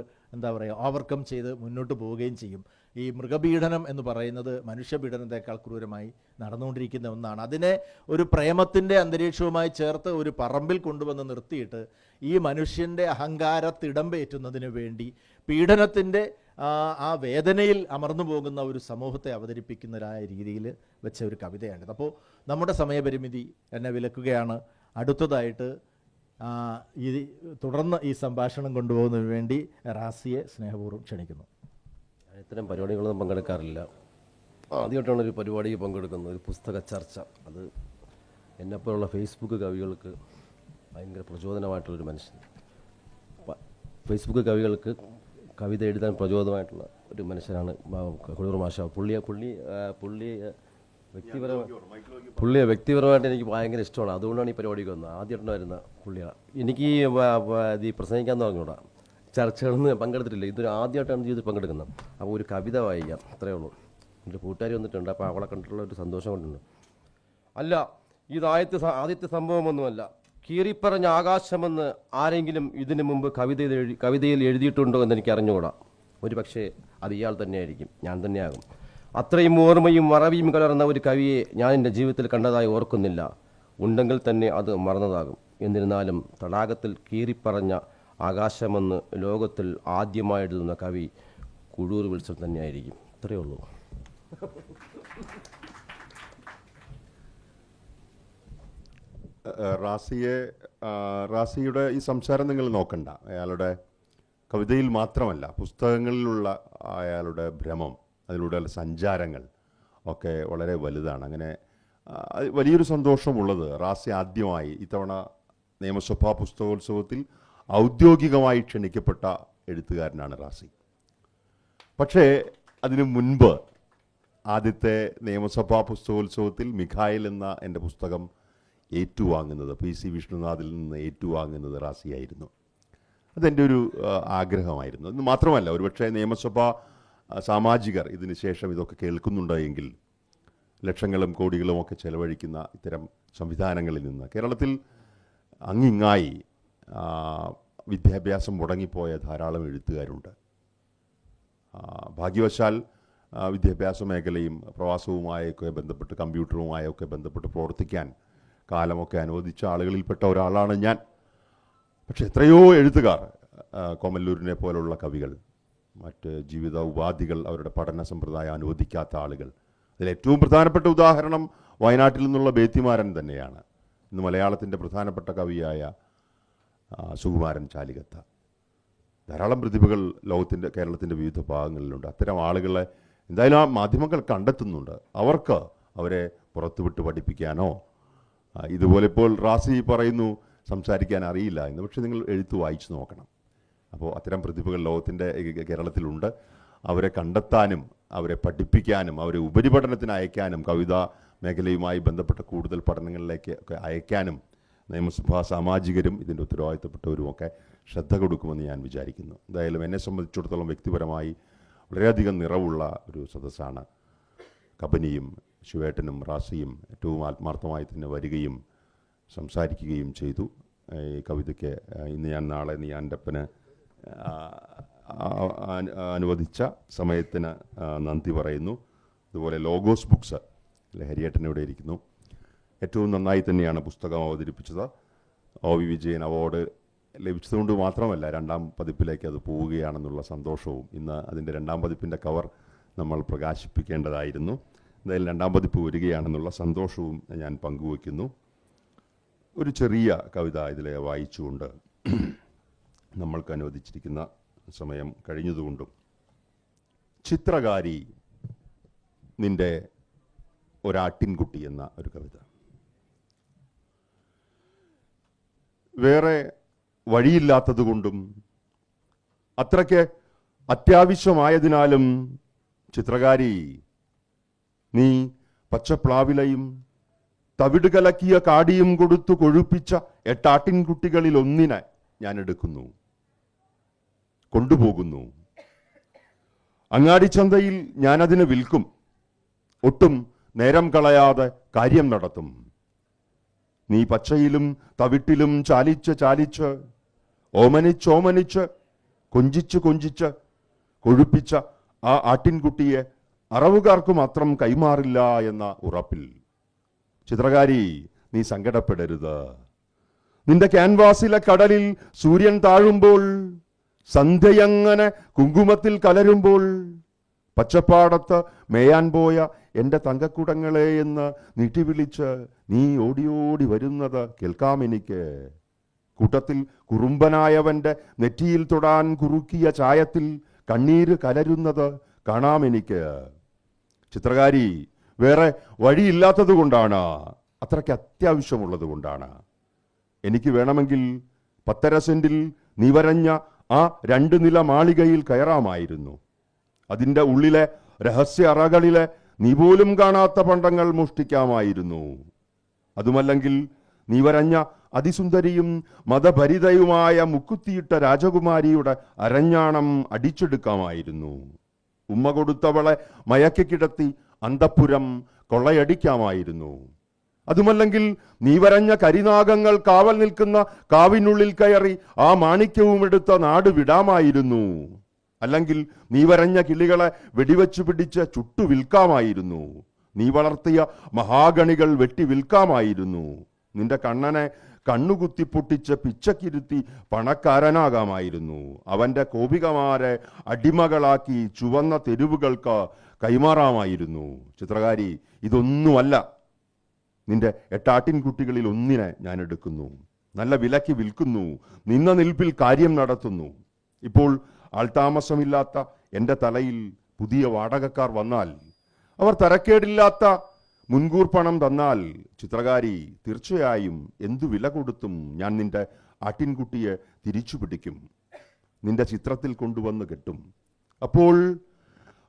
ഓവർകം ചെയ്ത് മുന്നോട്ട് പോവുകയും ചെയ്യും. ഈ മൃഗപീഡനം എന്ന് പറയുന്നത് മനുഷ്യപീഡനത്തെക്കാൾ ക്രൂരമായി നടന്നുകൊണ്ടിരിക്കുന്ന ഒന്നാണ്. അതിനെ ഒരു പ്രേമത്തിൻ്റെ അന്തരീക്ഷവുമായി ചേർത്ത് ഒരു പറമ്പിൽ കൊണ്ടുവന്ന് നിർത്തിയിട്ട് ഈ മനുഷ്യൻ്റെ അഹങ്കാരത്തിടമ്പേറ്റുന്നതിന് വേണ്ടി പീഡനത്തിൻ്റെ ആ വേദനയിൽ അമർന്നു പോകുന്ന ഒരു സമൂഹത്തെ അവതരിപ്പിക്കുന്നതായ രീതിയിൽ വെച്ച ഒരു കവിതയാണിത്. അപ്പോൾ നമ്മുടെ സമയപരിമിതി എന്നെ വിലക്കുകയാണ്. അടുത്തതായിട്ട് തുടർന്ന് ഈ സംഭാഷണം കൊണ്ടുപോകുന്നതിന് വേണ്ടി റാസിയെ സ്നേഹപൂർവ്വം ക്ഷണിക്കുന്നു. ഇത്തരം പരിപാടികളൊന്നും പങ്കെടുക്കാറില്ല. ആദ്യമായിട്ടാണ് ഒരു പരിപാടിക്ക് പങ്കെടുക്കുന്നത്, ഒരു പുസ്തക ചർച്ച. അത് എന്നെപ്പോലുള്ള ഫേസ്ബുക്ക് കവികൾക്ക് ഭയങ്കര പ്രചോദനമായിട്ടുള്ളൊരു മനുഷ്യൻ. ഫേസ്ബുക്ക് കവികൾക്ക് കവിത എഴുതാൻ പ്രചോദനമായിട്ടുള്ള ഒരു മനുഷ്യനാണ് കുളൂർ മാഷ. പുള്ളിയെ വ്യക്തിപരമായിട്ട് എനിക്ക് ഭയങ്കര ഇഷ്ടമാണ്. അതുകൊണ്ടാണ് ഈ പരിപാടിക്ക് വന്നത്. ആദ്യമായിട്ട് വരുന്ന പുള്ളിയാണ്. എനിക്ക് ഈ പ്രസംഗിക്കാൻ പറഞ്ഞുകൂടാ, ചർച്ചകളൊന്നും പങ്കെടുത്തിട്ടില്ല. ഇതൊരു ആദ്യമായിട്ടാണ് ജീവിതത്തിൽ പങ്കെടുക്കുന്നത്. അപ്പോൾ ഒരു കവിത വായിക്കാം, അത്രയേ ഉള്ളൂ. എൻ്റെ കൂട്ടുകാരി വന്നിട്ടുണ്ട്, അപ്പോൾ അവളെ കണ്ടിട്ടുള്ള ഒരു സന്തോഷം കൊണ്ടുണ്ട്. അല്ല, ഇത് ആദ്യത്തെ സംഭവമൊന്നുമല്ല. കീറിപ്പറഞ്ഞ ആകാശമെന്ന് ആരെങ്കിലും ഇതിനു മുമ്പ് കവിതയിൽ എഴുതിയിട്ടുണ്ടോ എന്ന് എനിക്ക് അറിഞ്ഞുകൂടാ. ഒരു പക്ഷേ അത് ഇയാൾ തന്നെയായിരിക്കും, ഞാൻ തന്നെയാകും. അത്രയും ഓർമ്മയും മറവിയും കലർന്ന ഒരു കവിയെ ഞാൻ എൻ്റെ ജീവിതത്തിൽ കണ്ടതായി ഓർക്കുന്നില്ല. ഉണ്ടെങ്കിൽ തന്നെ അത് മറന്നതാകും. എന്നിരുന്നാലും തടാകത്തിൽ കീറിപ്പറഞ്ഞ ആകാശമെന്ന് ലോകത്തിൽ ആദ്യമായി എഴുതുന്ന കവി കുഴൂർ വിൽസൺ തന്നെയായിരിക്കും. ഇത്രയേ ഉള്ളൂ. റാസിയുടെ ഈ സംസാരം നിങ്ങൾ നോക്കണ്ട. അയാളുടെ കവിതയിൽ മാത്രമല്ല, പുസ്തകങ്ങളിലുള്ള അയാളുടെ ഭ്രമം, അതിലൂടെയുള്ള സഞ്ചാരങ്ങൾ ഒക്കെ വളരെ വലുതാണ്. അങ്ങനെ വലിയൊരു സന്തോഷമുള്ളത് റാസി ആദ്യമായി ഇത്തവണ നിയമസഭാ പുസ്തകോത്സവത്തിൽ ഔദ്യോഗികമായി ക്ഷണിക്കപ്പെട്ട എഴുത്തുകാരനാണ് റാസി. പക്ഷേ അതിനു മുൻപ് ആദ്യത്തെ നിയമസഭാ പുസ്തകോത്സവത്തിൽ മിഖായിൽ എന്ന എൻ്റെ പുസ്തകം ഏറ്റുവാങ്ങുന്നത് PC വിഷ്ണുനാഥിൽ നിന്ന് ഏറ്റുവാങ്ങുന്നത് റാസിയായിരുന്നു. അതെൻ്റെ ഒരു ആഗ്രഹമായിരുന്നു. എന്ന് മാത്രമല്ല, ഒരുപക്ഷെ നിയമസഭാ സാമാജികർ ഇതിന് ശേഷം ഇതൊക്കെ കേൾക്കുന്നുണ്ട് എങ്കിൽ ലക്ഷങ്ങളും കോടികളും ഒക്കെ ചെലവഴിക്കുന്ന ഇത്തരം സംവിധാനങ്ങളിൽ നിന്ന് കേരളത്തിൽ അങ്ങിങ്ങായി വിദ്യാഭ്യാസം മുടങ്ങിപ്പോയ ധാരാളം എഴുത്തുകാരുണ്ട്. ഭാഗ്യവശാൽ വിദ്യാഭ്യാസ മേഖലയും പ്രവാസവുമായൊക്കെ ബന്ധപ്പെട്ട് കമ്പ്യൂട്ടറുമായൊക്കെ ബന്ധപ്പെട്ട് പ്രവർത്തിക്കാൻ കാലമൊക്കെ അനുവദിച്ച ആളുകളിൽപ്പെട്ട ഒരാളാണ് ഞാൻ. പക്ഷെ എത്രയോ എഴുത്തുകാർ, കോമല്ലൂരിനെ പോലുള്ള കവികൾ, മറ്റ് ജീവിത ഉപാധികൾ, അവരുടെ പഠന സമ്പ്രദായം അനുവദിക്കാത്ത ആളുകൾ. അതിലേറ്റവും പ്രധാനപ്പെട്ട ഉദാഹരണം വയനാട്ടിൽ നിന്നുള്ള ബേത്തിമാരൻ തന്നെയാണ്. ഇന്ന് മലയാളത്തിൻ്റെ പ്രധാനപ്പെട്ട കവിയായ സുകുമാരൻ ചാലികത്ത. ധാരാളം പ്രതിഭകൾ കേരളത്തിൻ്റെ വിവിധ ഭാഗങ്ങളിലുണ്ട്. അത്തരം ആളുകളെ എന്തായാലും ആ മാധ്യമങ്ങൾ കണ്ടെത്തുന്നുണ്ട്. അവർക്ക് അവരെ പുറത്തുവിട്ട് പഠിപ്പിക്കാനോ, ഇതുപോലെ ഇപ്പോൾ റാസി പറയുന്നു സംസാരിക്കാൻ അറിയില്ല എന്ന്, പക്ഷേ നിങ്ങൾ എഴുത്ത് വായിച്ചു നോക്കണം. അപ്പോൾ അത്തരം പ്രതിഭകൾ കേരളത്തിലുണ്ട്. അവരെ കണ്ടെത്താനും അവരെ പഠിപ്പിക്കാനും അവരെ ഉപരിപഠനത്തിന് അയക്കാനും കവിതാ മേഖലയുമായി ബന്ധപ്പെട്ട കൂടുതൽ പഠനങ്ങളിലേക്ക് ഒക്കെ അയക്കാനും നിയമസഭാ സാമാജികരും ഇതിൻ്റെ ഉത്തരവാദിത്തപ്പെട്ടവരും ഒക്കെ ശ്രദ്ധ കൊടുക്കുമെന്ന് ഞാൻ വിചാരിക്കുന്നു. എന്തായാലും എന്നെ സംബന്ധിച്ചിടത്തോളം വ്യക്തിപരമായി വളരെയധികം നിറവുള്ള ഒരു സദസ്സാണ്. കബനിയും ശിവേട്ടനും റാസിയും ഏറ്റവും ആത്മാർത്ഥമായി തന്നെ വരികയും സംസാരിക്കുകയും ചെയ്തു. ഈ കവിതയ്ക്ക് നാളെ നീയാൻ്റപ്പന് അനുവദിച്ച സമയത്തിന് നന്ദി പറയുന്നു. അതുപോലെ ലോഗോസ് ബുക്സ് ഹരിയേട്ടൻ ഇവിടെ ഇരിക്കുന്നു. ഏറ്റവും നന്നായി തന്നെയാണ് പുസ്തകം അവതരിപ്പിച്ചത്. OV വിജയൻ അവാർഡ് ലഭിച്ചതുകൊണ്ട് മാത്രമല്ല, 2ാം പതിപ്പിലേക്ക് അത് പോവുകയാണെന്നുള്ള സന്തോഷവും, ഇന്ന് അതിൻ്റെ 2ാം പതിപ്പിൻ്റെ കവർ നമ്മൾ പ്രകാശിപ്പിക്കേണ്ടതായിരുന്നു. എന്തായാലും 2ാം പതിപ്പ് വരികയാണെന്നുള്ള സന്തോഷവും ഞാൻ പങ്കുവയ്ക്കുന്നു. ഒരു ചെറിയ കവിത ഇതിലെ വായിച്ചുകൊണ്ട് നമ്മൾക്ക് അനുവദിച്ചിരിക്കുന്ന സമയം കഴിഞ്ഞതുകൊണ്ടും, ചിത്രകാരി നിൻ്റെ ഒരാട്ടിൻകുട്ടി എന്ന ഒരു കവിത. വേറെ വഴിയില്ലാത്തതുകൊണ്ടും അത്രയ്ക്ക് അത്യാവശ്യമായതിനാലും ചിത്രകാരി നീ പച്ചപ്ലാവിലയും തവിട് കലക്കിയ കാടിയും കൊടുത്തു കൊഴുപ്പിച്ച 8 ആട്ടിൻകുട്ടികളിൽ ഒന്നിനെ ഞാൻ എടുക്കുന്നു, കൊണ്ടുപോകുന്നു. അങ്ങാടിച്ചന്തയിൽ ഞാനതിനെ വിൽക്കും. ഒട്ടും നേരം കളയാതെ കാര്യം നടത്തും. നീ പച്ചയിലും തവിട്ടിലും ചാലിച്ച് ഓമനിച്ച് കൊഞ്ചിച്ച് കൊഴുപ്പിച്ച ആ ആട്ടിൻകുട്ടിയെ അറവുകാർക്ക് മാത്രം കൈമാറില്ല എന്ന ഉറപ്പിൽ ചിത്രകാരി നീ സങ്കടപ്പെടരുത്. നിന്റെ ക്യാൻവാസിലെ കടലിൽ സൂര്യൻ താഴുമ്പോൾ, സന്ധ്യയങ്ങനെ കുങ്കുമത്തിൽ കലരുമ്പോൾ, പച്ചപ്പാടത്ത് മേയാൻ പോയ എൻ്റെ തങ്കക്കുടങ്ങളെ എന്ന് നീട്ടിവിളിച്ച് നീ ഓടി വരുന്നത് കേൾക്കാമെനിക്ക്. കൂട്ടത്തിൽ കുറുമ്പനായവൻ്റെ നെറ്റിയിൽ തൊടാൻ കുറുക്കിയ ചായത്തിൽ കണ്ണീര് കലരുന്നത് കാണാമെനിക്ക്. ചിത്രകാരി വേറെ വഴിയില്ലാത്തത് കൊണ്ടാണ്, അത്രയ്ക്ക് അത്യാവശ്യമുള്ളത് കൊണ്ടാണ്. എനിക്ക് വേണമെങ്കിൽ 10 സെന്റിൽ നീ വരഞ്ഞ ആ 2 നില മാളികയിൽ കയറാമായിരുന്നു. അതിൻ്റെ ഉള്ളിലെ രഹസ്യ അറകളിലെ നീ പോലും കാണാത്ത പണ്ടങ്ങൾ മോഷ്ടിക്കാമായിരുന്നു. അതുമല്ലെങ്കിൽ നീ വരഞ്ഞ അതിസുന്ദരിയും മതഭരിതയുമായ മുക്കുത്തിയിട്ട രാജകുമാരിയുടെ അരഞ്ഞാണം അടിച്ചെടുക്കാമായിരുന്നു. ഉമ്മ കൊടുത്തവളെ മയക്കി കിടത്തി അന്തഃപുരം കൊള്ളയടിക്കാമായിരുന്നു. അതുമല്ലെങ്കിൽ നീ വരഞ്ഞ കരിനാഗങ്ങൾ കാവൽ നിൽക്കുന്ന കാവിനുള്ളിൽ കയറി ആ മാണിക്യവും എടുത്ത നാട് വിടാമായിരുന്നു. അല്ലെങ്കിൽ നീ വരഞ്ഞ കിളികളെ വെടിവെച്ചു പിടിച്ച് ചുട്ടു വിൽക്കാമായിരുന്നു. നീ വളർത്തിയ മഹാഗണികൾ വെട്ടി വിൽക്കാമായിരുന്നു. നിന്റെ കണ്ണനെ കണ്ണുകുത്തി പൊട്ടിച്ച് പിച്ചക്കിരുത്തി പണക്കാരനാകാമായിരുന്നു. അവൻ്റെ കോപികമാരെ അടിമകളാക്കി ചുവന്ന തെരുവുകൾക്ക് കൈമാറാമായിരുന്നു. ചിത്രകാരി, ഇതൊന്നുമല്ല. നിന്റെ 8 ആട്ടിൻകുട്ടികളിൽ ഒന്നിനെ ഞാൻ എടുക്കുന്നു, നല്ല വിലയ്ക്ക് വിൽക്കുന്നു, നിന്ന നിൽപ്പിൽ കാര്യം നടത്തുന്നു. ഇപ്പോൾ ആൾതാമസമില്ലാത്ത എൻ്റെ തലയിൽ പുതിയ വാടകക്കാർ വന്നാൽ, അവർ തരക്കേടില്ലാത്ത മുൻകൂർ പണം തന്നാൽ, ചിത്രകാരി തീർച്ചയായും എന്തു വില കൊടുത്തും ഞാൻ നിന്റെ ആട്ടിൻകുട്ടിയെ തിരിച്ചു പിടിക്കും, നിന്റെ ചിത്രത്തിൽ കൊണ്ടുവന്ന് കെട്ടും. അപ്പോൾ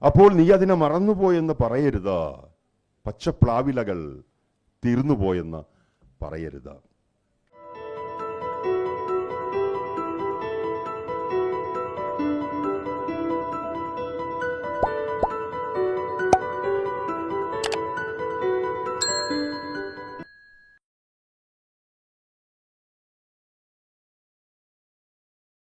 അപ്പോൾ നീ അതിനെ മറന്നുപോയെന്ന് പറയരുത്, പച്ചപ്ലാവിലകൾ തീർന്നുപോയെന്ന് പറയരുത്.